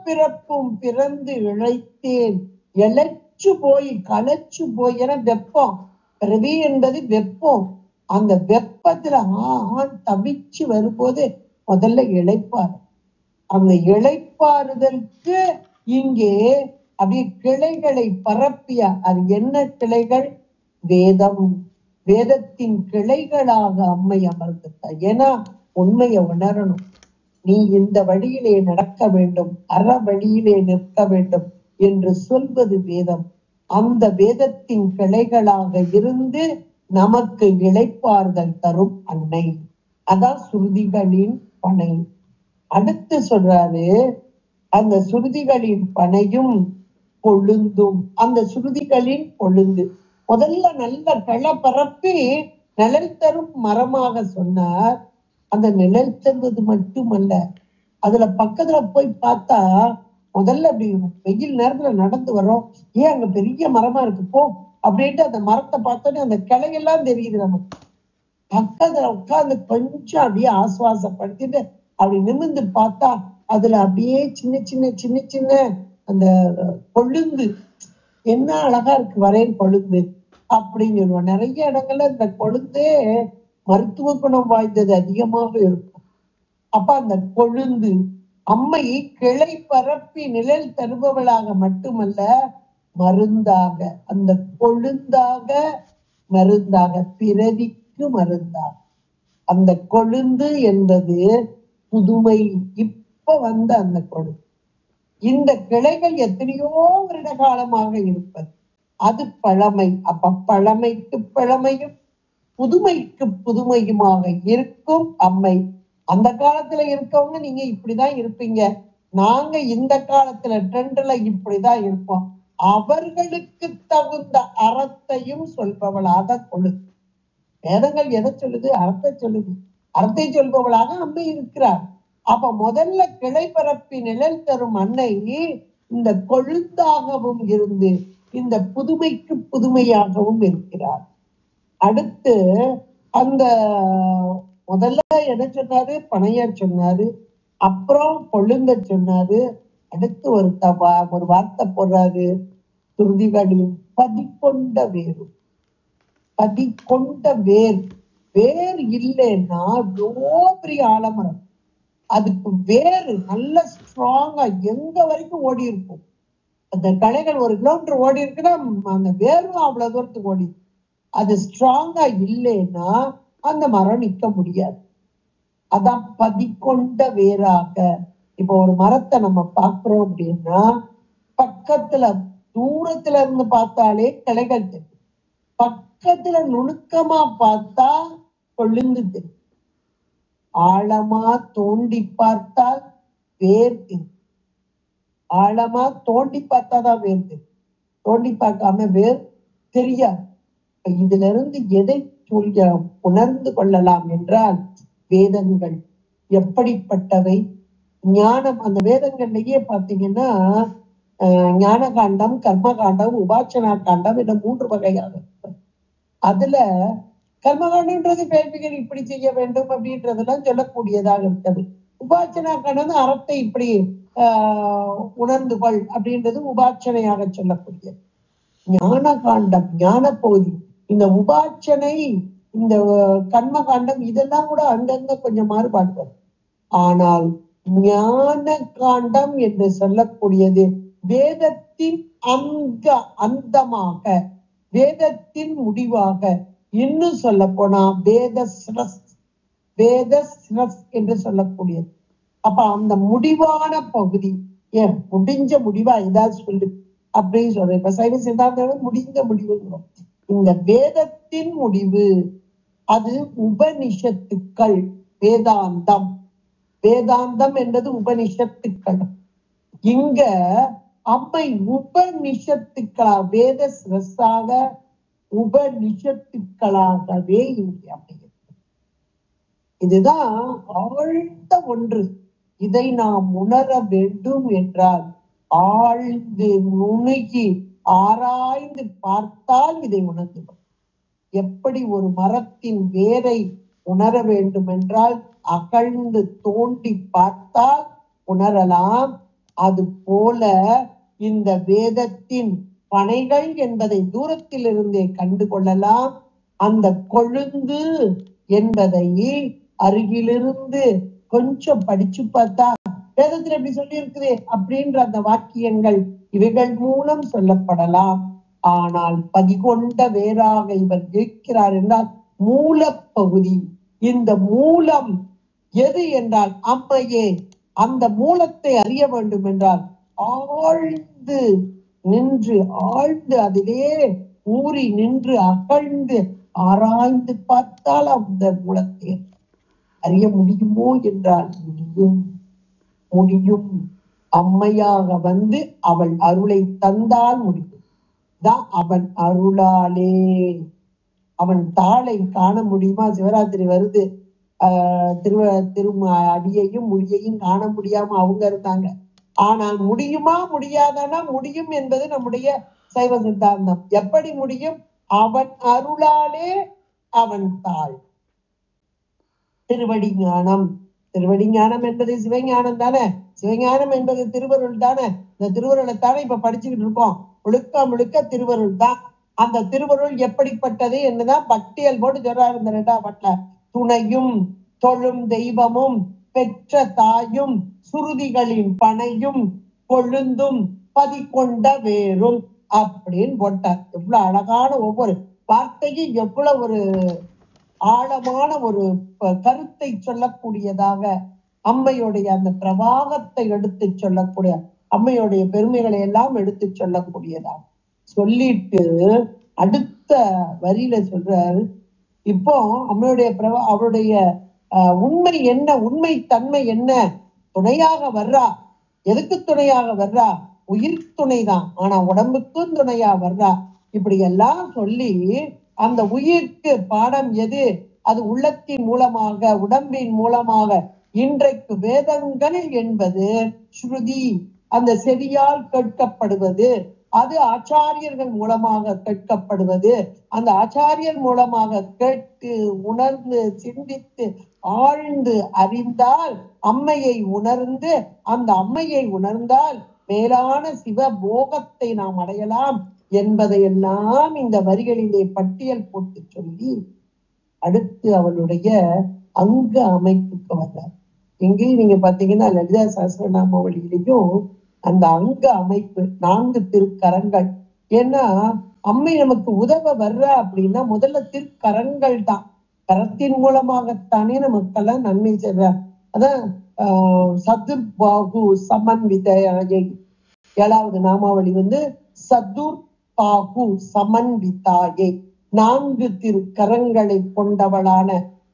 S1: பிறப்பும் பிறந்து இழைத்தேன், இழைச்சு போய் களைச்சு போய், என வெப்பம், பிறவி என்பது வெப்பம். அந்த வெப்பத்துல ஆண் தவிச்சு வரும்போது முதல்ல இழைப்பார். அந்த இழைப்பாறுதலுக்கு இங்கே அப்படியே கிளைகளை பரப்பிய, அது என்ன கிளைகள்? வேதம். வேதத்தின் கிளைகளாக அம்மை அமர்ந்துட்டார். ஏன்னா உண்மையை உணரணும். நீ இந்த வழியிலே நடக்க வேண்டும், அற வழியிலே நிற்க வேண்டும் என்று சொல்வது வேதம். அந்த வேதத்தின் கிளைகளாக இருந்து நமக்கு இளைப்பாறுதல் தரும் அன்னை. அதான் சுருதிகளின் பனை. அடுத்து சொல்றாரு, அந்த சுருதிகளின் பனையும் கொழுந்தும். அந்த சுருதிகளின் கொழுந்து முதல்ல நல்ல களை பரப்பி நிழல் தரும் மரமாக சொன்னார். அந்த நிழல் தருவது மட்டுமல்ல, அதுல பக்கத்துல போய் பார்த்தா முதல்ல அப்படி வெயில் நேரத்துல நடந்து வரோம், ஏன் அங்க பெரிய மரமா இருக்கு போ அப்படின்ட்டு அந்த மரத்தை பார்த்தோன்னே அந்த கிளையெல்லாம் தெரியுது நமக்கு. பக்கத்துல உட்கார்ந்து கொஞ்சம் அப்படியே ஆசுவாசப்படுத்திட்டு அப்படி நிமிர்ந்து பார்த்தா அதுல அப்படியே சின்ன சின்ன சின்ன சின்ன அந்த கொழுந்து, என்ன அழகா இருக்கு வரேன் கொழுந்து அப்படின்னு சொல்லுவோம். நிறைய இடங்கள்ல இந்த கொழுந்தே மருத்துவ குணம் வாய்ந்தது அதிகமாக இருக்கும். அப்ப அந்த கொழுந்து அம்மை கிளை பரப்பி நிழல் தருபவளாக மட்டுமல்ல, மருந்தாக, அந்த கொழுந்தாக மருந்தாக, பிறவிக்கு மருந்தாக. அந்த கொழுந்து என்பது புதுமை, இப்ப வந்த அந்த கொழுந்து. இந்த கிளைகள் எத்தனையோ வருட காலமாக இருப்பது, அது பழமை. அப்ப பழமைக்கு பழமையும் புதுமைக்கு புதுமையுமாக இருக்கும் அம்மை. அந்த காலத்துல இருக்கவங்க நீங்க இப்படிதான் இருப்பீங்க, நாங்க இந்த காலத்துல ட்ரெண்ட்ல இப்படிதான் இருப்போம். அவர்களுக்கு தகுந்த அறத்தையும் சொல்பவளாக கொழுந்து. வேதங்கள் எதை சொல்லுது? அறத்தை சொல்லுது. அறத்தை சொல்பவளாக அம்மை இருக்கிறார். அப்ப முதல்ல கிளை பரப்பி நிழல் தரும் அன்னை இந்த கொழுந்தாகவும் இருந்து இந்த புதுமைக்கு புதுமையாகவும் இருக்கிறார். அடுத்து அந்த முதல்ல என்ன சொன்னாரு? பனைய சொன்னாரு, அப்புறம் கொழுந்த சொன்னாரு. அடுத்து ஒரு வார்த்தை போடுறாரு, சுருதிகளின் பதிக்கொண்ட வேறு. பதிக்கொண்ட வேர். வேர் இல்லைன்னா எவ்வளோ பெரிய ஆலமரம், அதுக்கு வேறு நல்ல ஸ்ட்ராங்கா எங்க வரைக்கும் ஓடி இருக்கும். அந்த களைகள் 1 கிலோமீட்டர் ஓடி இருக்குன்னா அந்த வேரும் அவ்வளவு தூரத்துக்கு ஓடி. அது ஸ்ட்ராங்கா இல்லைன்னா அந்த மரம் நிக்க முடியாது. அதான் பதிக்கொண்ட வேராக. இப்போ ஒரு மரத்தை நம்ம பார்க்கிறோம் அப்படின்னா பக்கத்துல தூரத்துல இருந்து பார்த்தாலே கிளைகள் தெரியும், பக்கத்துல நுணுக்கமா பார்த்தா கொழுந்து தெரியும், ஆழமா தோண்டி பார்த்தால் வேர் தெரியும். ஆழமா தோண்டி பார்த்தாதான் வேர் தெரியும், தோண்டி பார்க்காம வேர் தெரியாது. இதுல இருந்து எதை சொல்ல உணர்ந்து கொள்ளலாம் என்றால், வேதங்கள் எப்படிப்பட்டவை, ஞானம். அந்த வேதங்கள்லயே பாத்தீங்கன்னா ஞான காண்டம், கர்ம காண்டம், உபாசனா காண்டம் என்ற 3 வகையாக. அதுல கர்மகாண்டம்ன்றது கேள்விகள் இப்படி செய்ய வேண்டும் அப்படின்றதெல்லாம் சொல்லக்கூடியதாக இருக்கிறது. உபாசனா காண்டம் அறத்தை இப்படி உணர்ந்து கொள் அப்படின்றது உபாசனையாக சொல்லக்கூடியது. ஞான காண்டம், ஞான பகுதி, இந்த உபாசனை, இந்த கர்ம காண்டம் இதெல்லாம் கூட அங்கங்க கொஞ்சம் மாறுபாடு வரும். ஆனால் ஞான காண்டம் என்று சொல்லக்கூடியது வேதத்தின் அந்தமாக, வேதத்தின் முடிவாக, இன்னும் சொல்ல போனா வேத சிரஸ் என்று சொல்லக்கூடியது. அப்ப அந்த முடிவான பகுதி, ஏன் முடிஞ்ச முடிவா ஏதாவது சொல்லு அப்படின்னு சொல்றேன். இப்ப சைவ சித்தாந்தம் முடிந்த முடிவுங்கிறோம். இந்த வேதத்தின் முடிவு அது உபனிஷத்துக்கள், வேதாந்தம். வேதாந்தம் என்பது உபனிஷத்துக்கள். இங்க அம்மை உபநிஷத்துக்களாக வேத சிரஸாக உபநிஷத்துக்களாகவே இங்கே அமைகிறது. இதுதான் ஆழ்ந்த ஒன்று. இதை நாம் உணர வேண்டும் என்றால் ஆழ்ந்து நுணுகி ஆராய்ந்து பார்த்தால் இதை உணர்ந்துடும். எப்படி ஒரு மரத்தின் வேரை உணர வேண்டும் என்றால் அகழ்ந்து தோண்டி பார்த்தால் உணரலாம். அது போல இந்த வேதத்தின் பனைகள் என்பதை தூரத்தில் இருந்தே கண்டு கொள்ளலாம். அந்த கொழுந்து என்பதை அருகிலிருந்து கொஞ்சம் படிச்சு பார்த்தா வேதத்தில் எப்படி சொல்லி இருக்குது அப்படின்ற அந்த வாக்கியங்கள் இவைகள் மூலம் சொல்லப்படலாம். ஆனால் பதிகொண்ட வேறாக இவர் இருக்கிறார் என்றால் மூலப்பகுதி. இந்த மூலம் எது என்றால் அம்மையே. அந்த மூலத்தை அறிய வேண்டும் என்றால் ஆழ்ந்து நின்று ஆழ்ந்து அதிலே ஊறி நின்று அகழ்ந்து ஆராய்ந்து பார்த்தால் அந்த மூலத்தை அறிய முடியுமோ என்றால் முடியும். அம்மையாக வந்து அவள் அருளை தந்தால் முடியும். தான் அவன் அருளாலே. அவன் தாளை காண முடியுமா? சிவராத்திரி வருது. அடியையும் முடியையும் காண முடியாம அவங்க இருந்தாங்க. ஆனால் முடியுமா முடியாதனா முடியும் என்பது நம்முடைய சைவ சித்தாந்தம். எப்படி முடியும்? அவன் அருளாலே அவன் தாள். திருவடி ஞானம். திருவடி ஞானம் என்பது சிவஞானம் தானே. சிவஞானம் என்பது திருவருள் தானே. இந்த திருவருளை தானே இப்ப படிச்சுக்கிட்டு இருக்கோம். முழுக்க முழுக்க திருவருள் தான். அந்த திருவருள் எப்படிப்பட்டது என்னதான் பட்டியல் போட்டு சொல்றாரு இந்த 2ஆம் பாட்டுல. துணையும் தொழும் தெய்வமும் பெற்ற தாயும் சுருதிகளின் பனையும் கொழுந்தும் பதிகொண்ட வேரும் அப்படின்னு போட்டார். எவ்வளவு அழகான ஒவ்வொரு வார்த்தையும் எவ்வளவு ஒரு ஆழமான ஒரு கருத்தை சொல்லக்கூடியதாக, அம்மையுடைய அந்த பிரவாகத்தை எடுத்து சொல்லக்கூடிய, அம்மையுடைய பெருமைகளை எல்லாம் எடுத்து சொல்லக்கூடியதாக சொல்லிட்டு அடுத்த வரியில சொல்றாரு. இப்போ அம்மையுடைய அவருடைய உண்மை என்ன, உண்மை தன்மை என்ன? துணையாக வர்றா. எதுக்கு துணையாக வர்றா? உயிர் துணைதான். ஆனா உடம்புக்கும் துணையா வர்றா. இப்படி எல்லாம் சொல்லி அந்த உயிர்க்கு பாடம் எது? அது உள்ளத்தின் மூலமாக, உடம்பின் மூலமாக. இன்றைக்கு வேதங்கள் என்பது ஸ்ருதி, அந்த செவியால் கேட்கப்படுவது. அது ஆச்சாரியர்கள் மூலமாக கேட்கப்படுவது. அந்த ஆச்சாரியர் மூலமாக கேட்டு உணர்ந்து சிந்தித்து ஆழ்ந்து அறிந்தால் அம்மையை உணர்ந்து, அந்த அம்மையை உணர்ந்தால் மேலான சிவ போகத்தை நாம் அடையலாம் என்பதையெல்லாம் இந்த வரிகளிலே பட்டியல் போட்டு சொல்லி அடுத்து அவளுடைய அங்க அமைப்புக்கு வந்தார். எங்கேயும் நீங்க பாத்தீங்கன்னா லலிதா சஹஸ்ரநாமாவளியிலையும் அந்த அங்க அமைப்பு 4 திருக்கரங்கள். ஏன்னா அம்மை நமக்கு உதவ வர்ற அப்படின்னா முதல்ல திருக்கரங்கள் தான். கரத்தின் மூலமாகத்தானே நமக்கெல்லாம் நன்மை செய்ற. அதான் சதுர் பாகு சமன்விதாயை 7வது நாமாவளி சதுர் பாகு சமன்விதாயை, 4 திருக்கரங்களை கொண்டவளான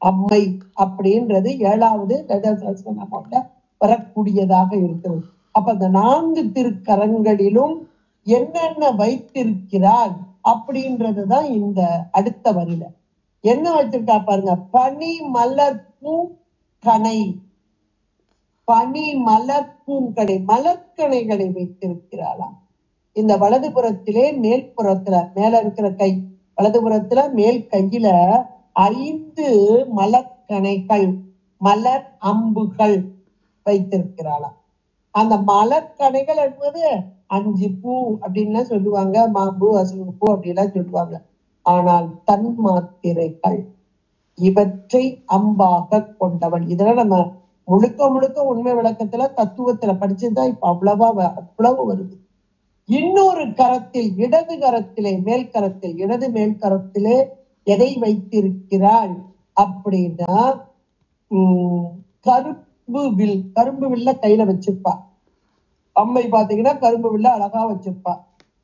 S1: அம்மை அப்படின்றது 7வது லலிதா சஹஸ்ரநாமாவுல வரக்கூடியதாக இருக்கிறது. அப்ப அந்த 4 திருக்கரங்களிலும் என்னென்ன வைத்திருக்கிறாள் அப்படின்றதுதான் இந்த அடுத்த வரியில என்ன வச்சிருக்கா பாருங்க. பனி மலர் பூ கனை, பனி மலர் பூங்கடை, மலர்கனைகளை வைத்திருக்கிறாளாம். இந்த வலதுபுறத்திலே மேல்புறத்துல மேல இருக்கிற கை, வலதுபுறத்துல மேல் கையில 5 மலர்கனைகள், மலர் அம்புகள் வைத்திருக்கிறாளாம். அந்த மலர்கனைகள் என்பது 5 பூ அப்படின்னு சொல்லுவாங்க, மாம்பூ அசுகு பூ அப்படின்லாம் சொல்லுவாங்க. ஆனால் தன்மாத்திரைகள், இவற்றை அம்பாக கொண்டவள். இதெல்லாம் நம்ம முழுக்க முழுக்க உண்மை விளக்கத்துல தத்துவத்துல படிச்சுதான் இப்ப அவ்வளவு வருது. இன்னொரு கரத்தில், இடது கரத்திலே மேல் கரத்தில், இடது மேல் கரத்திலே எதை வைத்திருக்கிறாள் அப்படின்னா கரும்பு வில். கரும்பு வில்ல கையில வச்சிருப்பா அம்மை. பாத்தீங்கன்னா கரும்பு வில்ல அழகா வச்சிருப்பா.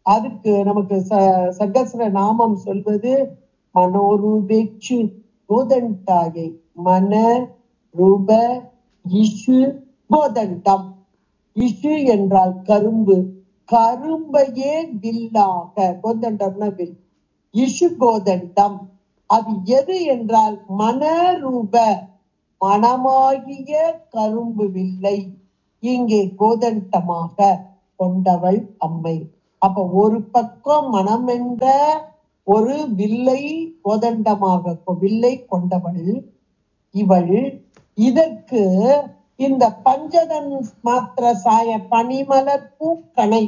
S1: அதுக்கு நமக்கு சகஸ்ர நாமம் சொல்வது மனோரூபேச்சு கோதண்டாயை, மன ரூப இஷு கோதண்டம். இஷு என்றால் கரும்பு, கரும்பையே வில்லாக, கோதண்டம்னா வில், இஷு கோதண்டம் அது எது என்றால் மனரூப, மனமாகிய கரும்பு வில்லை இங்கே கோதண்டமாக கொண்டவள் அம்மை. அப்ப ஒரு பக்கம் மனம் என்ற ஒரு வில்லை கோதண்டமாக வில்லை கொண்டவள் இவள். இதற்கு இந்த பஞ்சதன் மாத்திர சாய பனிமலர் பூக்கணை.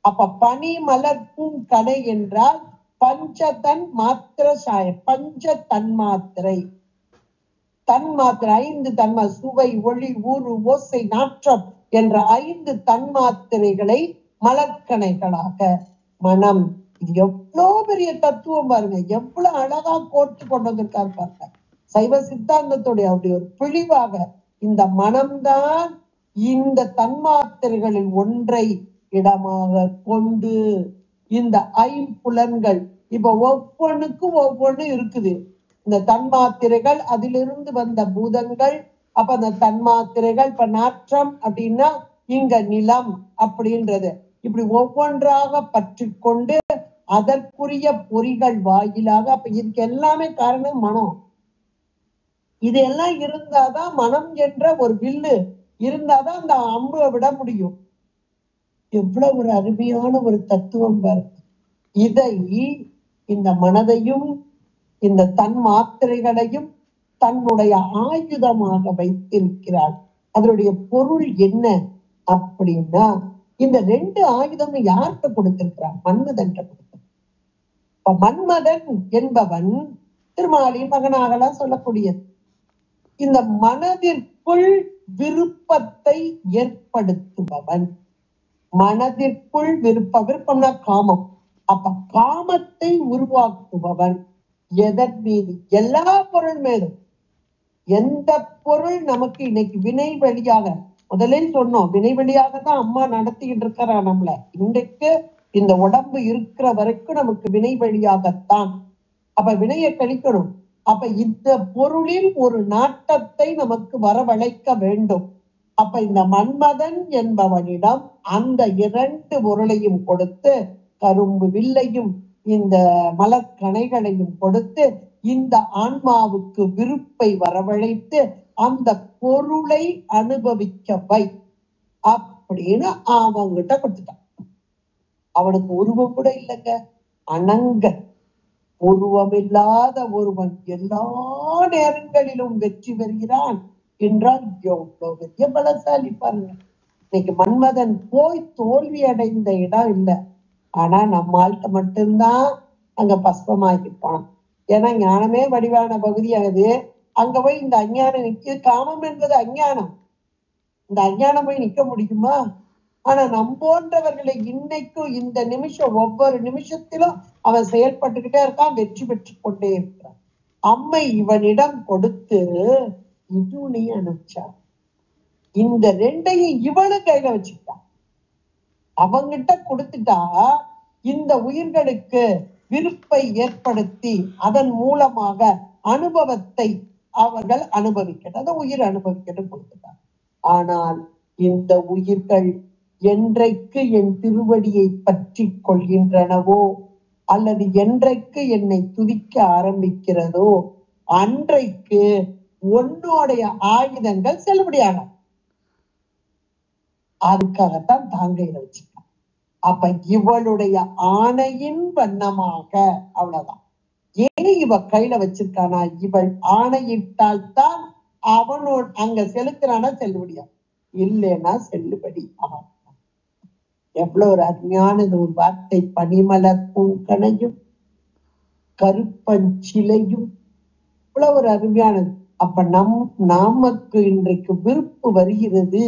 S1: அப்ப பனிமலர் பூங்கணை என்றால் பஞ்சதன் மாத்திர சாய, பஞ்ச தன்மாத்திரை, தன்மாத்திரை 5 தன்மா, சுவை, ஒளி, ஊறு, ஓசை, நாற்றம் என்ற 5 தன்மாத்திரைகளை மலர்கணைகளாக மனம். இது எவ்வளவு பெரிய தத்துவம் பாருங்க, எவ்வளவு அழகா கோர்த்து கொண்டு வந்திருக்காரு பாருங்க. சைவ சித்தாந்தத்துடைய அப்படி ஒரு பிழிவாக இந்த மனம்தான் இந்த தன்மாத்திரைகளில் ஒன்றை இடமாக கொண்டு இந்த ஐம்புலன்கள் இப்ப ஒவ்வொன்றுக்கும் ஒவ்வொன்று இருக்குது. இந்த தன்மாத்திரைகள் அதிலிருந்து வந்த பூதங்கள். அப்ப அந்த தன்மாத்திரைகள் இப்ப நாற்றம் அப்படின்னா இங்க நிலம் அப்படின்றது. இப்படி ஒவ்வொன்றாக பற்றி கொண்டு அதற்குரிய பொறிகள் வாயிலாக, அப்ப இதுக்கு எல்லாமே காரணம் மனம். இது எல்லாம் இருந்தாதான் மனம் என்ற ஒரு வில்லு இருந்தாதான் அந்த அம்பை விட முடியும். எவ்வளவு ஒரு அருமையான ஒரு தத்துவம் பாருங்க. இதை இந்த மனதையும் இந்த தன் மாத்திரைகளையும் தன்னுடைய ஆயுதமாக வைத்திருக்கிறாள். அதனுடைய பொருள் என்ன அப்படின்னா, இந்த 2 ஆயுதமும் யார்கிட்ட கொடுத்திருக்கிறான்? மன்மதன் கொடுத்த. இப்ப மன்மதன் என்பவன் திருமாலின் மகனாகலாம் சொல்லக்கூடியது. இந்த மனதிற்குள் விருப்பத்தை ஏற்படுத்துபவன். மனதிற்குள் விருப்பம்னா காமம். அப்ப காமத்தை உருவாக்குபவன் எதன் மீது? எல்லா பொருள் மேலும். எந்த பொருள் நமக்கு இன்னைக்கு வினை வழியாக, முதலில் சொன்னோம், வினை வழியாக தான் அம்மா நடத்திக்கிட்டு இருக்கிறா நம்மள. இன்றைக்கு இந்த உடம்பு இருக்கிற வரைக்கும் நமக்கு வினை வழியாகத்தான். அப்ப வினையை கழிக்கணும். அப்ப இந்த பொருளில் ஒரு நாட்டத்தை நமக்கு வரவழைக்க வேண்டும். அப்ப இந்த மன்மதன் என்பவனிடம் அந்த 2 பொருளையும் கொடுத்து, கரும்பு வில்லையும் இந்த மலர்கணைகளையும் கொடுத்து இந்த ஆன்மாவுக்கு விருப்பை வரவழைத்து அந்த பொருளை அனுபவிக்க வை அப்படின்னு அவங்கிட்ட கொடுத்துட்டான். அவனுக்கு உருவம் கூட இல்லைங்க, அனங்க. உருவமில்லாத ஒருவன் எல்லா நேரங்களிலும் வெற்றி பெறுகிறான் என்றால் எவ்வளவு பெரிய பலசாலி பாருங்க. இன்னைக்கு மன்மதன் போய் தோல்வி அடைந்த இடம் இல்லை. ஆனா நம்மால்கிட்ட மட்டும்தான் அங்க பஸ்பமாக்கி போனான். ஏன்னா ஞானமே வடிவான பகுதியாகுது. அங்க போய் இந்த அஞ்ஞானம் நிக்க, காமம் என்பது அஞ்ஞானம். இந்த அஞ்ஞானம் போய் நிக்க முடியுமா? ஆனா போன்றவர்களை இன்னைக்கும் இந்த நிமிஷம் ஒவ்வொரு நிமிஷத்திலும் அவன் செயல்பட்டுக்கிட்டே இருக்கான், வெற்றி பெற்று கொண்டே இருக்கிறான். அம்மை இவனிடம் கொடுத்து இது நீ அனுப்பிச்சா, இந்த 2ஐயும் இவனு கையில வச்சுக்கிட்டான். அவங்கிட்ட கொடுத்துட்டா இந்த உயிர்களுக்கு விருப்பை ஏற்படுத்தி அதன் மூலமாக அனுபவத்தை அவர்கள் அனுபவிக்கட்டும், அந்த உயிர் அனுபவிக்கட்டும் கொடுத்துட்டான். ஆனால் இந்த உயிர்கள் என்றைக்கு என் திருவடியை பற்றி கொள்கின்றனவோ அல்லது என்றைக்கு என்னை துதிக்க ஆரம்பிக்கிறதோ அன்றைக்கு உன்னுடைய ஆயுதங்கள் செல்லுபடியாக. அதுக்காகத்தான் தாங்கையில வச்சுட்டான். அப்ப இவளுடைய ஆணையின் வண்ணமாக, அவ்வளவுதான். ஏன் இவ கையில வச்சிருக்கானா? இவள் ஆணையிட்டால் தான் அவனோட அங்க செலுக்கிறானா செல்லுபடியா, இல்லைன்னா செல்லுபடி ஆகும். எவ்வளவு ஒரு அருமையானது ஒரு வார்த்தை. பனிமலர் பூங்கணையும் கருப்பஞ்சிலையும் இவ்வளவு ஒரு அருமையானது. அப்ப நமக்கு இன்றைக்கு விருப்பு வருகிறது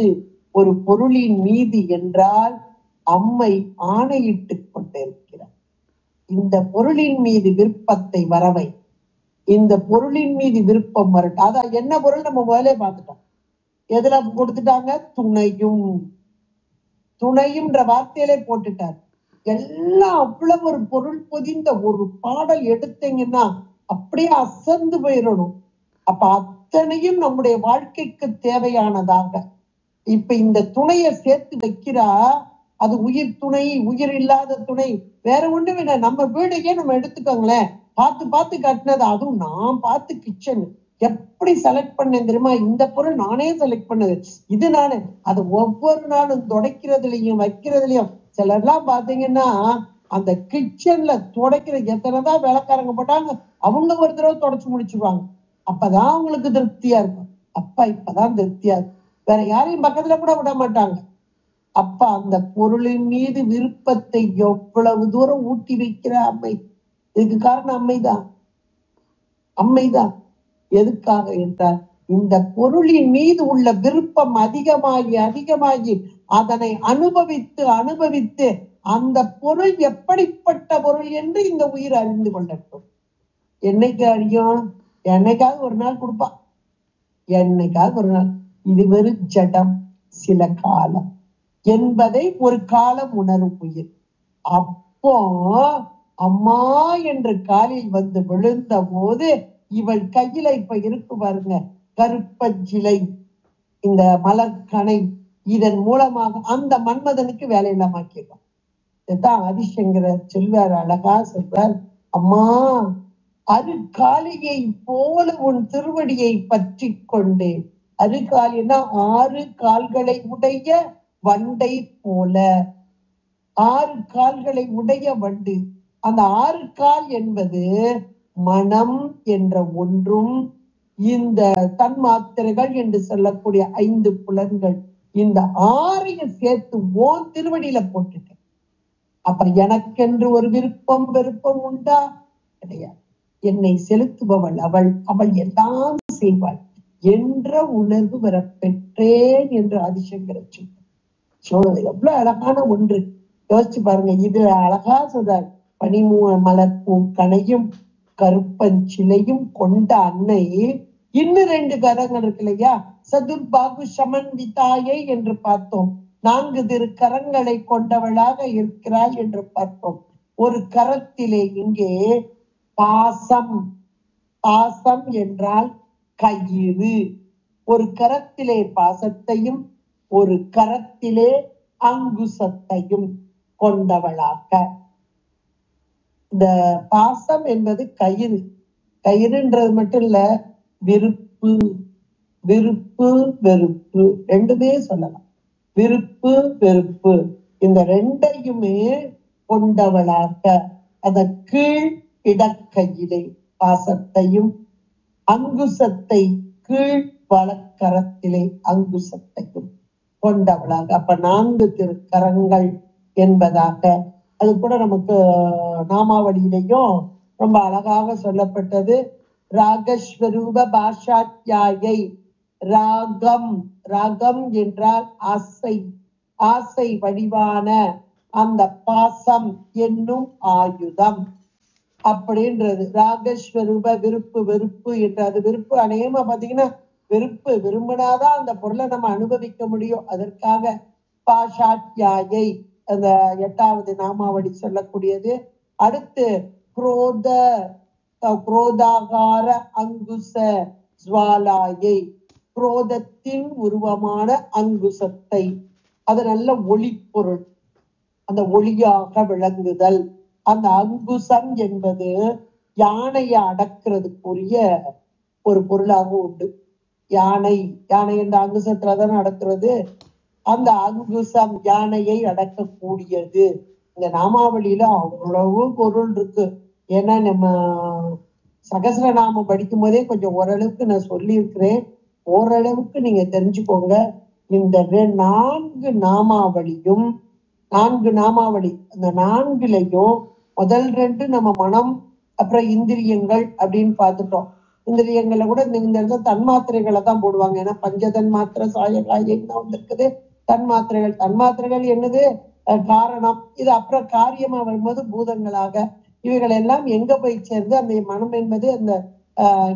S1: ஒரு பொருளின் மீது என்றால் அம்மை ஆணையிட்டு கொண்டிருக்கிறார். இந்த பொருளின் மீது விருப்பத்தை வரவை, இந்த பொருளின் மீது விருப்பம் வரட்டும். அதான் என்ன பொருள் நம்ம முதலே பார்த்துட்டோம். எதுல கொடுத்துட்டாங்க? துணையும். துணையும்ன்ற வார்த்தையிலே போட்டுட்டார். எல்லாம் அவ்வளவு ஒரு பொருள் பொதிந்த ஒரு பாடல் எடுத்தீங்கன்னா அப்படியே அசந்து போயிடணும். அப்ப அத்தனையும் நம்முடைய வாழ்க்கைக்கு தேவையானதாக. இப்ப இந்த துணையை சேர்த்து வைக்கிறா. அது உயிர் துணை, உயிர் இல்லாத துணை, வேற ஒண்ணு வேணா. நம்ம வீடையே நம்ம எடுத்துக்கோங்களேன், பார்த்து பார்த்து கட்டினது. அதுவும் நான் பார்த்து கிச்சன் எப்படி செலக்ட் பண்ணேன் தெரியுமா? இந்த பொருள் நானே செலக்ட் பண்ணது, இது நானு. அது ஒவ்வொரு நாளும் துடைக்கிறதுலயும் வைக்கிறதுலயும் சிலர்லாம் பாத்தீங்கன்னா அந்த கிச்சன்ல துடைக்கிற எத்தனைதான் வேலைக்காரங்க போட்டாங்க, அவங்க ஒரு தடவை தொடச்சு முடிச்சுடுவாங்க. அப்பதான் அவங்களுக்கு திருப்தியா இருக்கும். அப்பா இப்பதான் திருப்தியா இருக்கு, வேற யாரையும் பக்கத்துல கூட விட மாட்டாங்க. அப்ப அந்த பொருளின் மீது விருப்பத்தை எவ்வளவு தூரம் ஊட்டி வைக்கிற அம்மை. இதுக்கு காரணம் அம்மைதான். அம்மைதான். எதுக்காக என்றால் இந்த பொருளின் மீது உள்ள விருப்பம் அதிகமாகி அதிகமாகி அதனை அனுபவித்து அனுபவித்து அந்த பொருள் எப்படிப்பட்ட பொருள் என்று இந்த உயிர் அறிந்து கொள்ளட்டும். என்னைக்கு அறியும்? என்னைக்காவது ஒரு நாள் கொடுப்பா, என்னைக்காவது ஒரு நாள். இது வெறும் ஜடம், சில காலம் என்பதை ஒரு காலம் உணரும் உயிர். அப்போ அம்மா என்று காலில் வந்து விழுந்த போது இவள் கையில இப்ப இருக்கு பாருங்க, கருப்பஞ்சிலை, இந்த மலர்கனை, இதன் மூலமாக அந்த மன்மதனுக்கு வேலையில்லாமாக்கிடும். இதுதான் ஆதிசங்கர செல்வார் அழகா சொல்றார், அம்மா அருகாலியை போல உன் திருவடியை பற்றி கொண்டு. அருகாலினா 6 கால்களை உடைய வண்டை போல, 6 கால்களை உடைய வண்டு. அந்த 6 கால் என்பது மனம் என்ற ஒன்றும், இந்த தன்மாத்திரைகள் என்று சொல்லக்கூடிய 5 புலன்கள், இந்த 6ஐயும் சேர்த்து ஓன் திருவடியில போட்டுட்டேன். அப்ப எனக்கென்று ஒரு விருப்பம் வெறுப்பம் உண்டா? கிடையாது. என்னை செலுத்துபவள் அவள், அவள் எல்லாம் செய்வாள் என்ற உணர்வு வர பெற்றேன் என்று ஆதிசங்கரர் சொல்றது எவ்வளவு அழகான ஒன்று. யோசிச்சு பாருங்க. இது அழகா சொல்றார், பனிமூ மலர் பூக்கணையும் கருப்பஞ்சிலையும் கொண்ட அன்னை. இன்னும் 2 கரங்கள் இருக்கு இல்லையா? சதுர்பாகு சமன்விதாயை என்று பார்த்தோம். 4 திருக்கரங்களை கொண்டவளாக இருக்கிறாள் என்று பார்த்தோம். ஒரு கரத்திலே இங்கே பாசம், பாசம் என்றால் கயிறு. ஒரு கரத்திலே பாசத்தையும் ஒரு கரத்திலே அங்குசத்தையும் கொண்டவளாக. இந்த பாசம் என்பது கயிறு. கயிறுன்றது மட்டும் இல்ல, விருப்பு, விருப்பு வெறுப்பு ரெண்டுமே சொல்லலாம். விருப்பு வெறுப்பு இந்த 2ஐயுமே கொண்டவளாக அத கீழ் இடக்கையிலே பாசத்தையும் அங்குசத்தை கீழ் வலக்கரத்திலே அங்குசத்தையும் கொண்டவளாக. அப்ப 4 திருக்கரங்கள் என்பதாக. அது கூட நமக்கு நாமாவளியிலையும் ரொம்ப அழகாக சொல்லப்பட்டது. ராகஸ்வரூப பாஷாத்யாயை. ராகம், ராகம் என்றால் ஆசை, ஆசை வடிவான அந்த பாசம் என்னும் ஆயுதம் அப்படின்றது. ராகஸ்வரூப விருப்பு வெறுப்பு என்றது. விருப்பு அநேகமா பாத்தீங்கன்னா வெறுப்பு விரும்பினாதான் அந்த பொருளை நம்ம அனுபவிக்க முடியும். அதற்காக பாஷாத்யாயை அந்த 8வது நாமாவளி சொல்லக்கூடியது. அடுத்து குரோத, குரோதாகார அங்குச ஜுவாலாயை, குரோதத்தின் உருவமான அங்குசத்தை, அது நல்ல ஒளிப்பொருள், அந்த ஒளியாக விளங்குதல். அந்த அங்குசம் என்பது யானையை அடக்கிறதுக்குரிய ஒரு பொருளாக உண்டு. யானை, யானை என்ற அங்குசத்துலதானே அடக்கிறது. அந்த அங்குசம் யானையை அடக்கக்கூடியது. இந்த நாமாவளியில அவ்வளவு பொருள் இருக்கு. ஏன்னா நம்ம சகஸ்ரநாமம் படிக்கும் போதே கொஞ்சம் ஓரளவுக்கு நான் சொல்லி இருக்கிறேன். ஓரளவுக்கு நீங்க தெரிஞ்சுக்கோங்க. இந்த 4 நாமாவளியும், 4 நாமாவளி, அந்த 4லையும் முதல் 2 நம்ம மனம் அப்புறம் இந்திரியங்கள் அப்படின்னு பார்த்துட்டோம். இந்திரியங்களை கூட இந்த இடத்துல தன்மாத்திரைகளை தான் போடுவாங்க. ஏன்னா பஞ்சதன்மாத்திரை சாயகாயின்னு வந்திருக்குது. தன்மாத்திரைகள், தன்மாத்திரைகள் என்னது? காரணம். இது அப்புறம் காரியமா வரும்போது பூதங்களாக. இவைகள் எல்லாம் எங்க போய் சேர்ந்து அந்த மனம் என்பது அந்த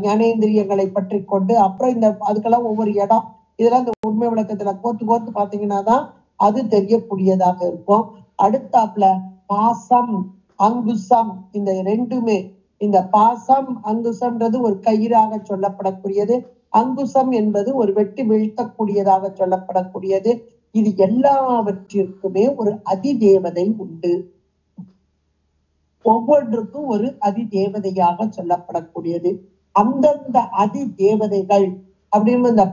S1: ஞானேந்திரியங்களை பற்றி கொண்டு அப்புறம் இந்த அதுக்கெல்லாம் ஒவ்வொரு இடம். இதெல்லாம் இந்த உண்மை விளக்கத்துல கோர்த்து கோர்த்து பாத்தீங்கன்னா அது தெரியக்கூடியதாக இருக்கும். அடுத்தாப்புல பாசம் அங்குசம், இந்த 2மே, இந்த பாசம் அங்குசம்ன்றது ஒரு கயிறாக சொல்லப்படக்கூடியது. அங்குசம் என்பது ஒரு வெட்டி வீழ்த்தக்கூடியதாக சொல்லப்படக்கூடியது. இது எல்லாவற்றிற்குமே ஒரு அதிதேவதை உண்டு. ஒவ்வொன்றுக்கும் ஒரு அதிதேவதையாக சொல்லப்படக்கூடியது. அந்தந்த அதிதேவதைகள் அப்படின்னு இந்த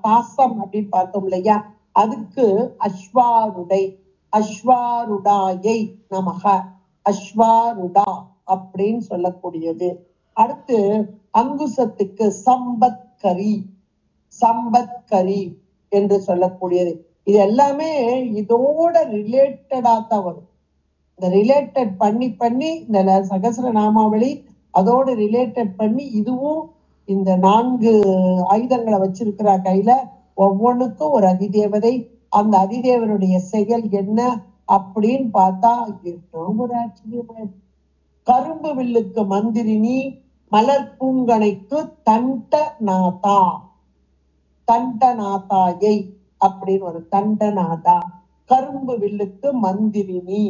S1: பாசம் அப்படின்னு பார்த்தோம் இல்லையா, அதுக்கு அஸ்வாருடை, அஸ்வாருடாயை நமக, அஸ்வாருடா அப்படின்னு சொல்லக்கூடியது. அடுத்து அங்குசத்துக்கு சம்பத்கரி, சம்பத்கரி என்று சொல்லக்கூடியது. இது எல்லாமே இதோட ரிலேட்டடா தான் வரும். இந்த ரிலேட்டட் பண்ணி பண்ணி இந்த சகஸ்ர நாமாவளி அதோட ரிலேட்டட் பண்ணி இதுவும் இந்த 4 ஆயுதங்களை வச்சிருக்கிற கையில ஒவ்வொன்றுக்கும் ஒரு அதிதேவதை. அந்த அதிதேவனுடைய செயல் என்ன அப்படின்னு பார்த்தா ஒரு ஆச்சரியமா, கரும்பு வில்லுக்கு மந்திரினி, மலர் பூங்கனைக்கு தண்டநாதா, தண்டநாதாயை அப்படின்னு ஒரு தண்டநாதா, கரும்பு வில்லுக்கு மந்திரினி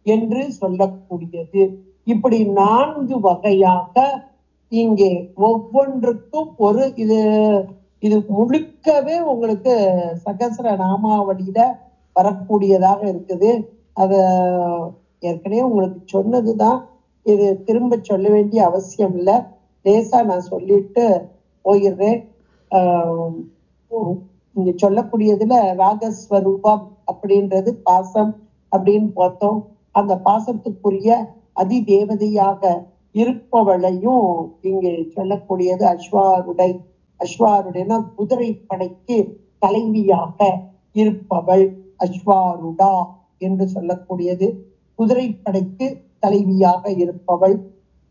S1: என்று சொல்லக்கூடியது. இப்படி 4 வகையாக இங்கே ஒவ்வொன்றுக்கும் ஒரு இது முழுக்கவே உங்களுக்கு சகஸ்ர நாமாவளியில வரக்கூடியதாக இருக்குது. அத ஏற்கனவே உங்களுக்கு சொன்னதுதான், இது திரும்ப சொல்ல வேண்டிய அவசியம் இல்லை. லேசா நான் சொல்லிட்டு போயிடுறேன். இங்க சொல்லக்கூடியதுல ராகஸ்வரூபம் அப்படின்றது பாசம் அப்படின்னு பார்த்தோம். அந்த பாசத்துக்குரிய அதிதேவதையாக இருப்பவளையும் இங்கே சொல்லக்கூடியது அஸ்வாருடை. அஸ்வாருடைனா குதிரை படைக்கு தலைவியாக இருப்பவள் அஸ்வாருடா என்று சொல்லக்கூடியது, குதிரை படைக்கு தலைவியாக இருப்பவள்.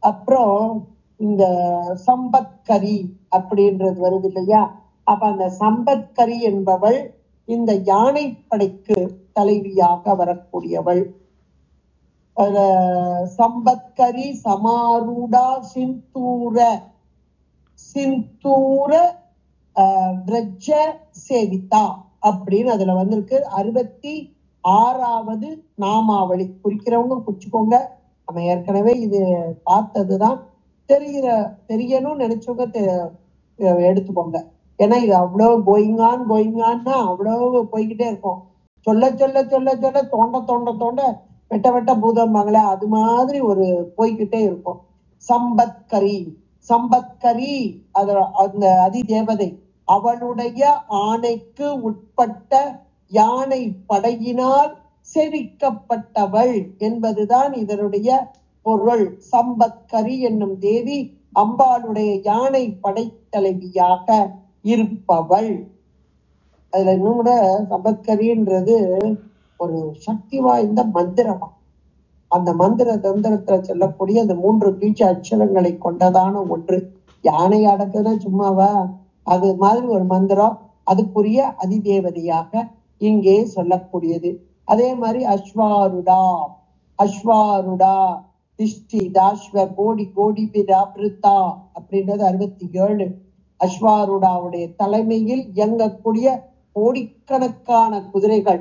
S1: அப்புறம் இந்த சம்பத்கரி அப்படின்றது வருது இல்லையா, அப்ப அந்த சம்பத்கரி என்பவள் இந்த யானை படைக்கு தலைவியாக வரக்கூடியவள். சம்பத்கரி சமாரூடா சிந்தூர, சிந்தூர விரஜ சேவிதா அப்படின்னு அதுல வந்திருக்கு. 66வது நாமாவளி. குறிக்கிறவங்க குறிச்சுக்கோங்க. நம்ம ஏற்கனவே இது பார்த்ததுதான். தெரியணும்னு நினைச்சவங்க எடுத்துக்கோங்க. ஏன்னா இது அவ்வளவு கோயிங்கான்னா அவ்வளவு போய்கிட்டே இருக்கும். சொல்ல சொல்ல சொல்ல சொல்ல தோண்ட தோண்ட தோண்ட வெட்ட வெட்ட பூதம்பாங்களே, அது மாதிரி ஒரு போய்கிட்டே இருக்கும். சம்பத்கரி, சம்பத்கரி அந்த அதிதேவதை அவளுடைய ஆணைக்கு உட்பட்ட யானை படையினால் செவிக்கப்பட்டவள் என்பதுதான் இதனுடைய பொருள். சம்பத்கரி என்னும் தேவி அம்பாளுடைய யானை படைத்தலைவியாக இருப்பவள். அதுல இன்னும் கூட சம்பத்கரின்றது ஒரு சக்தி வாய்ந்த மந்திரமா. அந்த மந்திர தந்திரத்துல சொல்லக்கூடிய அந்த 3 பீஜ அட்சரங்களை கொண்டதான ஒன்று. யானை அடக்குன்னா சும்மாவா, அது மாதிரி ஒரு மந்திரம். அதுக்குரிய அதிதேவதையாக இங்கே சொல்லக்கூடியது. அதே மாதிரி அஸ்வாருடா, அஸ்வாருடா திஷ்டி தாஸ்வ கோடி கோடி பிராபிருத்தா அப்படின்றது 67. அஸ்வாருடாவுடைய தலைமையில் இயங்கக்கூடிய கோடிக்கணக்கான குதிரைகள்.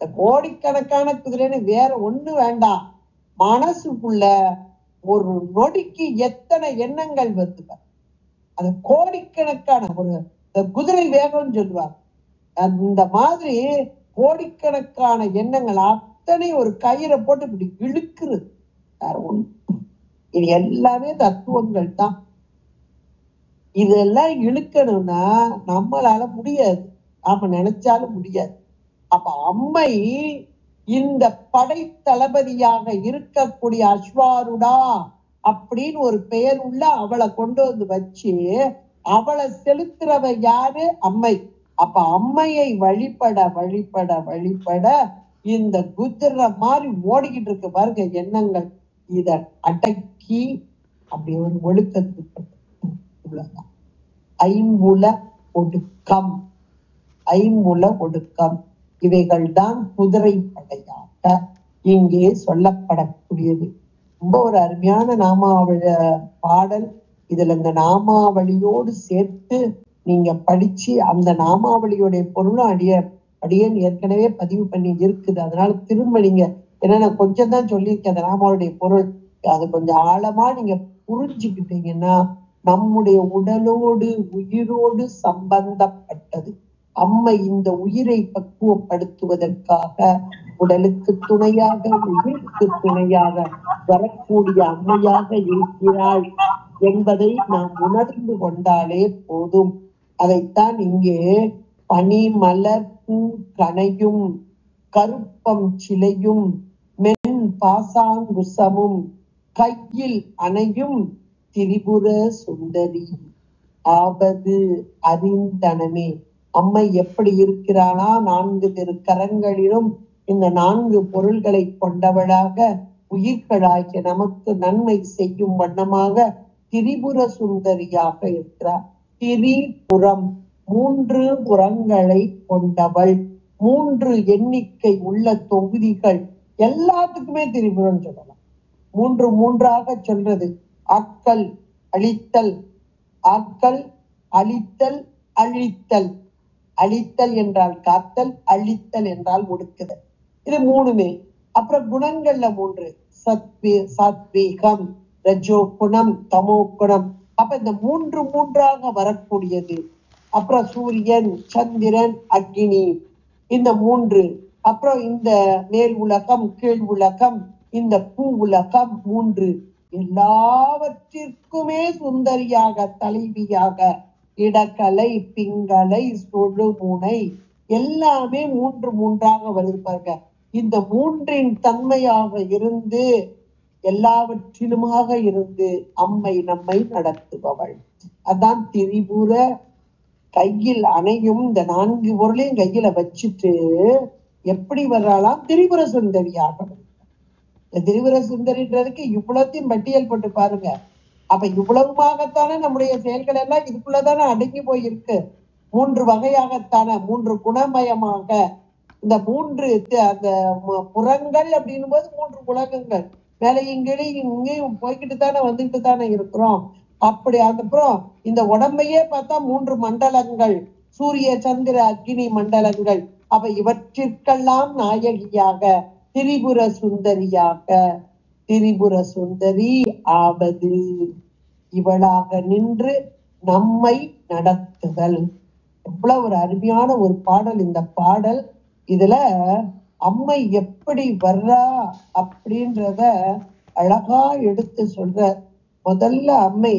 S1: கோடிக்கணக்கான குதிரைன்னு வேற ஒண்ணு வேண்டாம், மனசுக்குள்ள ஒரு நொடிக்கு எத்தனை எண்ணங்கள் வருது. அது கோடிக்கணக்கான ஒரு குதிரை வேகம்னு சொல்லுவாங்க. அந்த மாதிரி கோடிக்கணக்கான எண்ணங்கள் அத்தனை ஒரு கயிறை போட்டு இப்படி இழுக்குறது. வேற ஒண்ணு, இது எல்லாமே தத்துவங்கள் தான். இதெல்லாம் இழுக்கணும்னா நம்மளால முடியாது, நாம நினைச்சாலும் முடியாது. அப்ப அம்மை இந்த படை தளபதியாக இருக்கக்கூடிய அஸ்வாருடா அப்படின்னு ஒரு பெயர் உள்ள அவளை கொண்டு வந்து வச்சு அவளை செலுத்துறவ யாரு? அம்மை. அப்ப அம்மையை வழிபட வழிபட வழிபட இந்த குதிரை மாதிரி ஓடிக்கிட்டு இருக்கு பாருங்க எண்ணங்கள். இத அடக்கி அப்படி ஒரு ஒழுக்கத்துக்கு ஐம்புல ஒடுக்கம், ஐம்புல ஒடுக்கம் இவைகள் தான் குதிரை படையாக இங்கே சொல்லப்படக்கூடியது. ரொம்ப ஒரு அருமையான நாமாவளி பாடல். இதுல இந்த நாமாவளியோடு சேர்த்து நீங்க படிச்சு அந்த நாமாவளியோடைய பொருளும் அடியேன் ஏற்கனவே பதிவு பண்ணி இருக்குது. அதனால திரும்ப நீங்க, ஏன்னா நான் கொஞ்சம் தான் சொல்லியிருக்கேன் அந்த நாமாவளிய பொருள், அது கொஞ்சம் ஆழமா நீங்க புரிஞ்சுக்கிட்டீங்கன்னா நம்முடைய உடலோடு உயிரோடு சம்பந்தப்பட்டது. அம்மை இந்த உயிரை பக்குவப்படுத்துவதற்காக உடலுக்கு துணையாக உயிருக்கு துணையாக வரக்கூடிய அம்மையாக இருக்கிறாள் என்பதை நாம் உணர்ந்து கொண்டாலே போதும். அதைத்தான் இங்கே பனி மலர் பூ கனையும் கருப்பம் சிலையும் மென் பாசாங்குசமும் கையில் அணையும் திரிபுர சுந்தரி ஆவது அறிந்தனமே. அம்மை எப்படி இருக்கிறானா, 4 திருக்கரங்களிலும் இந்த 4 பொருள்களை கொண்டவளாக உயிர்களாகிய நமக்கு நன்மை செய்யும் வண்ணமாக திரிபுர சுந்தரியாக இருக்கிறார். திரிபுரம் 3 புறங்களை கொண்டவள், 3 எண்ணிக்கை உள்ள தொகுதிகள், எல்லாத்துக்குமே திரிபுரம் சொல்லலாம். 3 சொல்றது ஆக்கல் அழித்தல், ஆக்கல் அழித்தல் அழித்தல். அழித்தல் என்றால் காத்தல், அழித்தல் என்றால் ஒடுக்குதல். இது 3மே. அப்புறம் குணங்கள்ல 3 சாத்வீகம், ரஜோ குணம், தமோ குணம். அப்ப இந்த 3 வரக்கூடியது. அப்புறம் சூரியன், சந்திரன், அக்னி, இந்த 3. அப்புறம் இந்த மேல் உலகம், கீழ் உலகம், இந்த பூ உலகம் 3. எல்லாவற்றிற்குமே சுந்தரியாக, தலைவியாக, இடக்கலை, பிங்கலை, தொழுமுனை எல்லாமே 3 வருது பாருங்க. இந்த 3 தன்மையாக இருந்து எல்லாவற்றிலுமாக இருந்து அம்மை நம்மை நடத்துபவள். அதான் திரிபுர. கையில் அணையும் இந்த 4 பொருளையும் கையில வச்சுட்டு எப்படி வர்றாளாம்? திரிபுர சுந்தரியாக. இந்த திரிபுர சுந்தரின்றதுக்கு இவ்வளத்தையும் பட்டியல் போட்டு பாருங்க. அப்ப இவ்வளவுமாகத்தானே நம்முடைய செயல்கள் எல்லாம் இதுக்குள்ளதானே அடங்கி போயிருக்கு. 3 வகையாகத்தான, 3 குணமயமாக. இந்த 3 அந்த புறங்கள் அப்படின்னும் போது 3 உலகங்கள் மேலையும் கீழையும் இங்கேயும் போய்கிட்டு தானே வந்துட்டு தானே இருக்கிறோம். அப்படி அதுக்கப்புறம் இந்த உடம்பையே பார்த்தா 3 மண்டலங்கள், சூரிய சந்திர அக்னி மண்டலங்கள். அப்ப இவற்றிற்கெல்லாம் நாயகியாக திரிபுர சுந்தரியாக, திரிபுர சுந்தரி ஆவது இவளாக நின்று நம்மை நடத்துதல். எவ்வளவு ஒரு அருமையான ஒரு பாடல் இந்த பாடல். இதுல அம்மை எப்படி வர்றா அப்படின்றத அழகா எடுத்து சொல்ற. முதல்ல அம்மை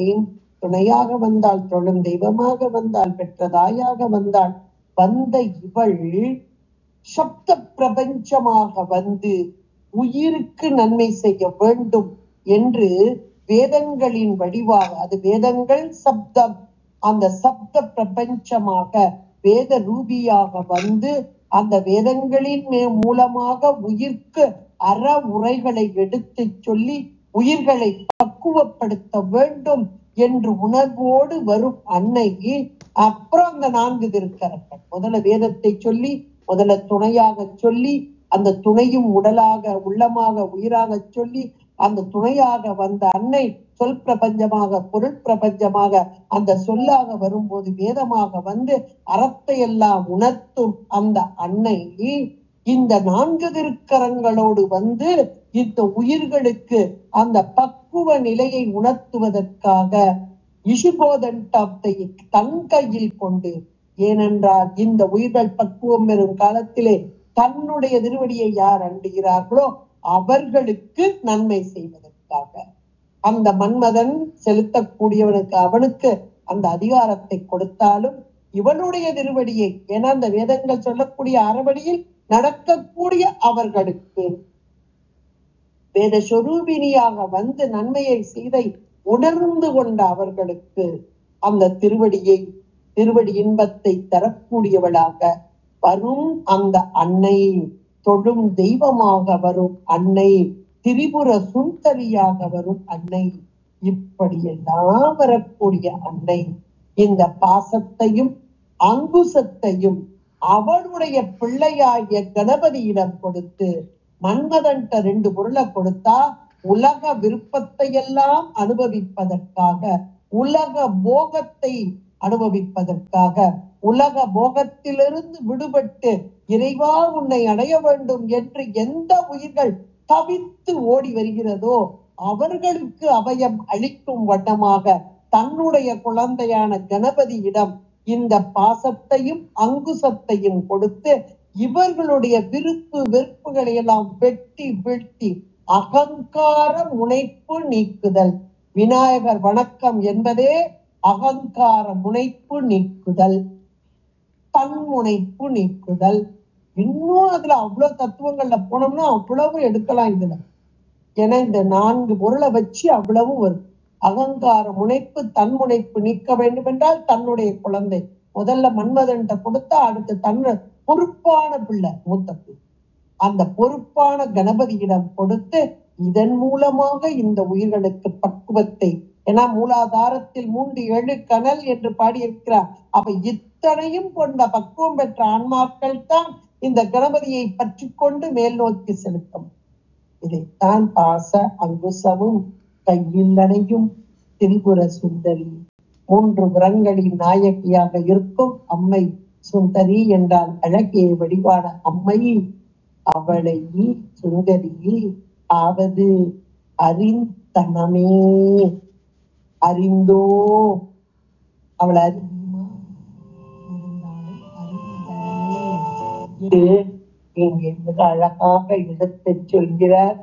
S1: துணையாக வந்தாள், தொழும் தெய்வமாக வந்தாள், பெற்ற தாயாக வந்தாள். வந்த இவள் சப்த பிரபஞ்சமாக வந்து உயிருக்கு நன்மை செய்ய வேண்டும் என்று வேதங்களின் வடிவாக, அது வேதங்கள் சப்தம், அந்த சப்த பிரபஞ்சமாக வேத ரூபியாக வந்து அந்த வேதங்களின் மூலமாக உயிர்க்கு அற உரைகளை எடுத்து சொல்லி உயிர்களை பக்குவப்படுத்த வேண்டும் என்று உணர்வோடு வரும் அன்னை. அப்புறம் அந்த 4 திருக்கரங்கள் முதல்ல வேதத்தை சொல்லி, முதல்ல துணையாக சொல்லி, அந்த துணையும் உடலாக, உள்ளமாக, உயிராக சொல்லி, அந்த துணையாக வந்த அன்னை சொல் பிரபஞ்சமாக, பொருள் பிரபஞ்சமாக, அந்த சொல்லாக வரும்போது வேதமாக வந்து அறத்தை எல்லாம் உணர்த்தும் அந்த அன்னை இந்த 4 திருக்கரங்களோடு வந்து இந்த உயிர்களுக்கு அந்த பக்குவ நிலையை உணர்த்துவதற்காக இசுபோதண்டத்தை தன் கையில் கொண்டு, ஏனென்றால் இந்த உயிர்கள் பக்குவம் பெறும் காலத்திலே தன்னுடைய திருவடியை யார் அண்டுகிறார்களோ அவர்களுக்கு நன்மை செய்வதற்காக அந்த மன்மதன் செலுத்தக்கூடியவனுக்கு அவனுக்கு அந்த அதிகாரத்தை கொடுத்தாலும் இவனுடைய திருவடியை, ஏன்னா அந்த வேதங்கள் சொல்லக்கூடிய அறவழியில் நடக்கக்கூடிய அவர்களுக்கு வேத சொரூபினியாக வந்து நன்மையை செய்தை உணர்ந்து கொண்ட அவர்களுக்கு அந்த திருவடி இன்பத்தை தரக்கூடியவளாக வரும் அந்த அன்னை, தொழும் தெய்வமாக வரும் அன்னை, திரிபுர சுந்தரியாக வரும் அன்னை, இப்படியெல்லாம் வரக்கூடிய அன்னை இந்த பாசத்தையும் அங்குசத்தையும் அவளுடைய பிள்ளையாகிய கணபதியிடம் கொடுத்து, மன்மதன்ட்ட 2 பொருளை கொடுத்தா உலக விருப்பத்தை எல்லாம் அனுபவிப்பதற்காக, உலக போகத்தை அனுபவிப்பதற்காக, உலக போகத்திலிருந்து விடுபட்டு இறைவா உன்னை அடைய வேண்டும் என்று எந்த உயிர்கள் தவித்து ஓடி வருகிறதோ அவர்களுக்கு அபயம் அளிக்கும் வண்ணமாக தன்னுடைய குழந்தையான கணபதியிடம் இந்த பாசத்தையும் அங்குசத்தையும் கொடுத்து இவர்களுடைய விருப்பு வெறுப்புகளை எல்லாம் வெட்டி வீழ்த்தி அகங்கார முனைப்பு நீக்குதல். விநாயகர் வணக்கம் என்பதே அகங்கார முனைப்பு நீக்குதல், தன்முனைப்பு நீக்குதல். இன்னும் அதுல அவ்வளவு தத்துவங்கள்ல போனோம்னா அவ்வளவு எடுக்கலாம் இதுல. ஏன்னா இந்த 4 பொருளை வச்சு அவ்வளவு வரும். அகங்கார முனைப்பு, தன்முனைப்பு நீக்க வேண்டும் என்றால் தன்னுடைய குழந்தை முதல்ல மன்மதன்ட்ட கொடுத்தா அடுத்து தன்னை பொறுப்பான பிள்ளை மூத்த அந்த பொறுப்பான கணபதியிடம் கொடுத்து இதன் மூலமாக இந்த உயிர்களுக்கு பக்குவத்தை, ஏன்னா மூலாதாரத்தில் 3 7 கனல் என்று பாடியிருக்கிறார். அப்ப இத்தனையும் கொண்ட பக்குவம் பெற்ற ஆன்மாக்கள் தான் இந்த கணபதியை பற்றி கொண்டு மேல் நோக்கி செலுத்தும். இதைத்தான் பாச அங்குசமும் கையில் அணையும் திரிபுர சுந்தரி. 3 புறங்களின் நாயகியாக இருக்கும் அம்மை சுந்தரி என்றால் அழகிய வடிவான அம்மை. அவளை சுந்தரி ஆவது அறிந்தனமே. அறிந்தோ அவளை அறியுமா இங்கே மிக அழகாக எடுத்து சொல்கிறார்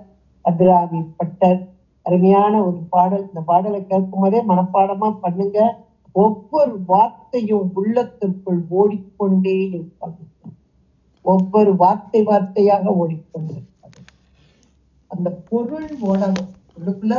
S1: அபிராமி பட்டர். அருமையான ஒரு பாடல். இந்த பாடலை கேட்கும் போதே மனப்பாடமா பண்ணுங்க. ஒவ்வொரு வார்த்தையும் உள்ளத்திற்குள் ஓடிக்கொண்டே இருப்பாங்க. ஒவ்வொரு வார்த்தையாக ஓடிக்கொண்டிருப்பது. அந்த பொருள் ஓடணும். உள்ளுக்குள்ள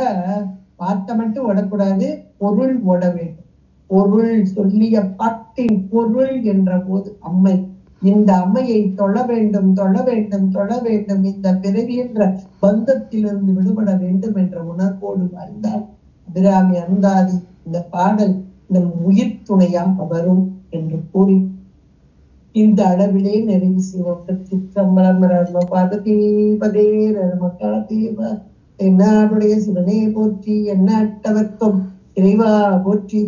S1: வார்த்தை மட்டும் ஓடக்கூடாது, பொருள் ஓட வேண்டும். பொருள் சொல்லிய பாட்டின் பொருள் என்ற போது அம்மை, இந்த அம்மையை தொழ வேண்டும் தொழ வேண்டும் தொழ வேண்டும், இந்த பிறவி என்ற பந்தத்திலிருந்து விடுபட வேண்டும் என்ற உணர்வோடு வாழ்ந்தால் அபிராமி அந்தாதி இந்த பாடல் நம் உயிர் துணையாக வரும் என்று கூறி இந்த அளவிலே நிறைவு செய்வோம். சிற்றம்பலம் பார்வதீபதே மகாதேவ. என்னாடுடைய சிவனே போற்றி, எண்ணாட்டவர்க்கும் இறைவா போற்றி.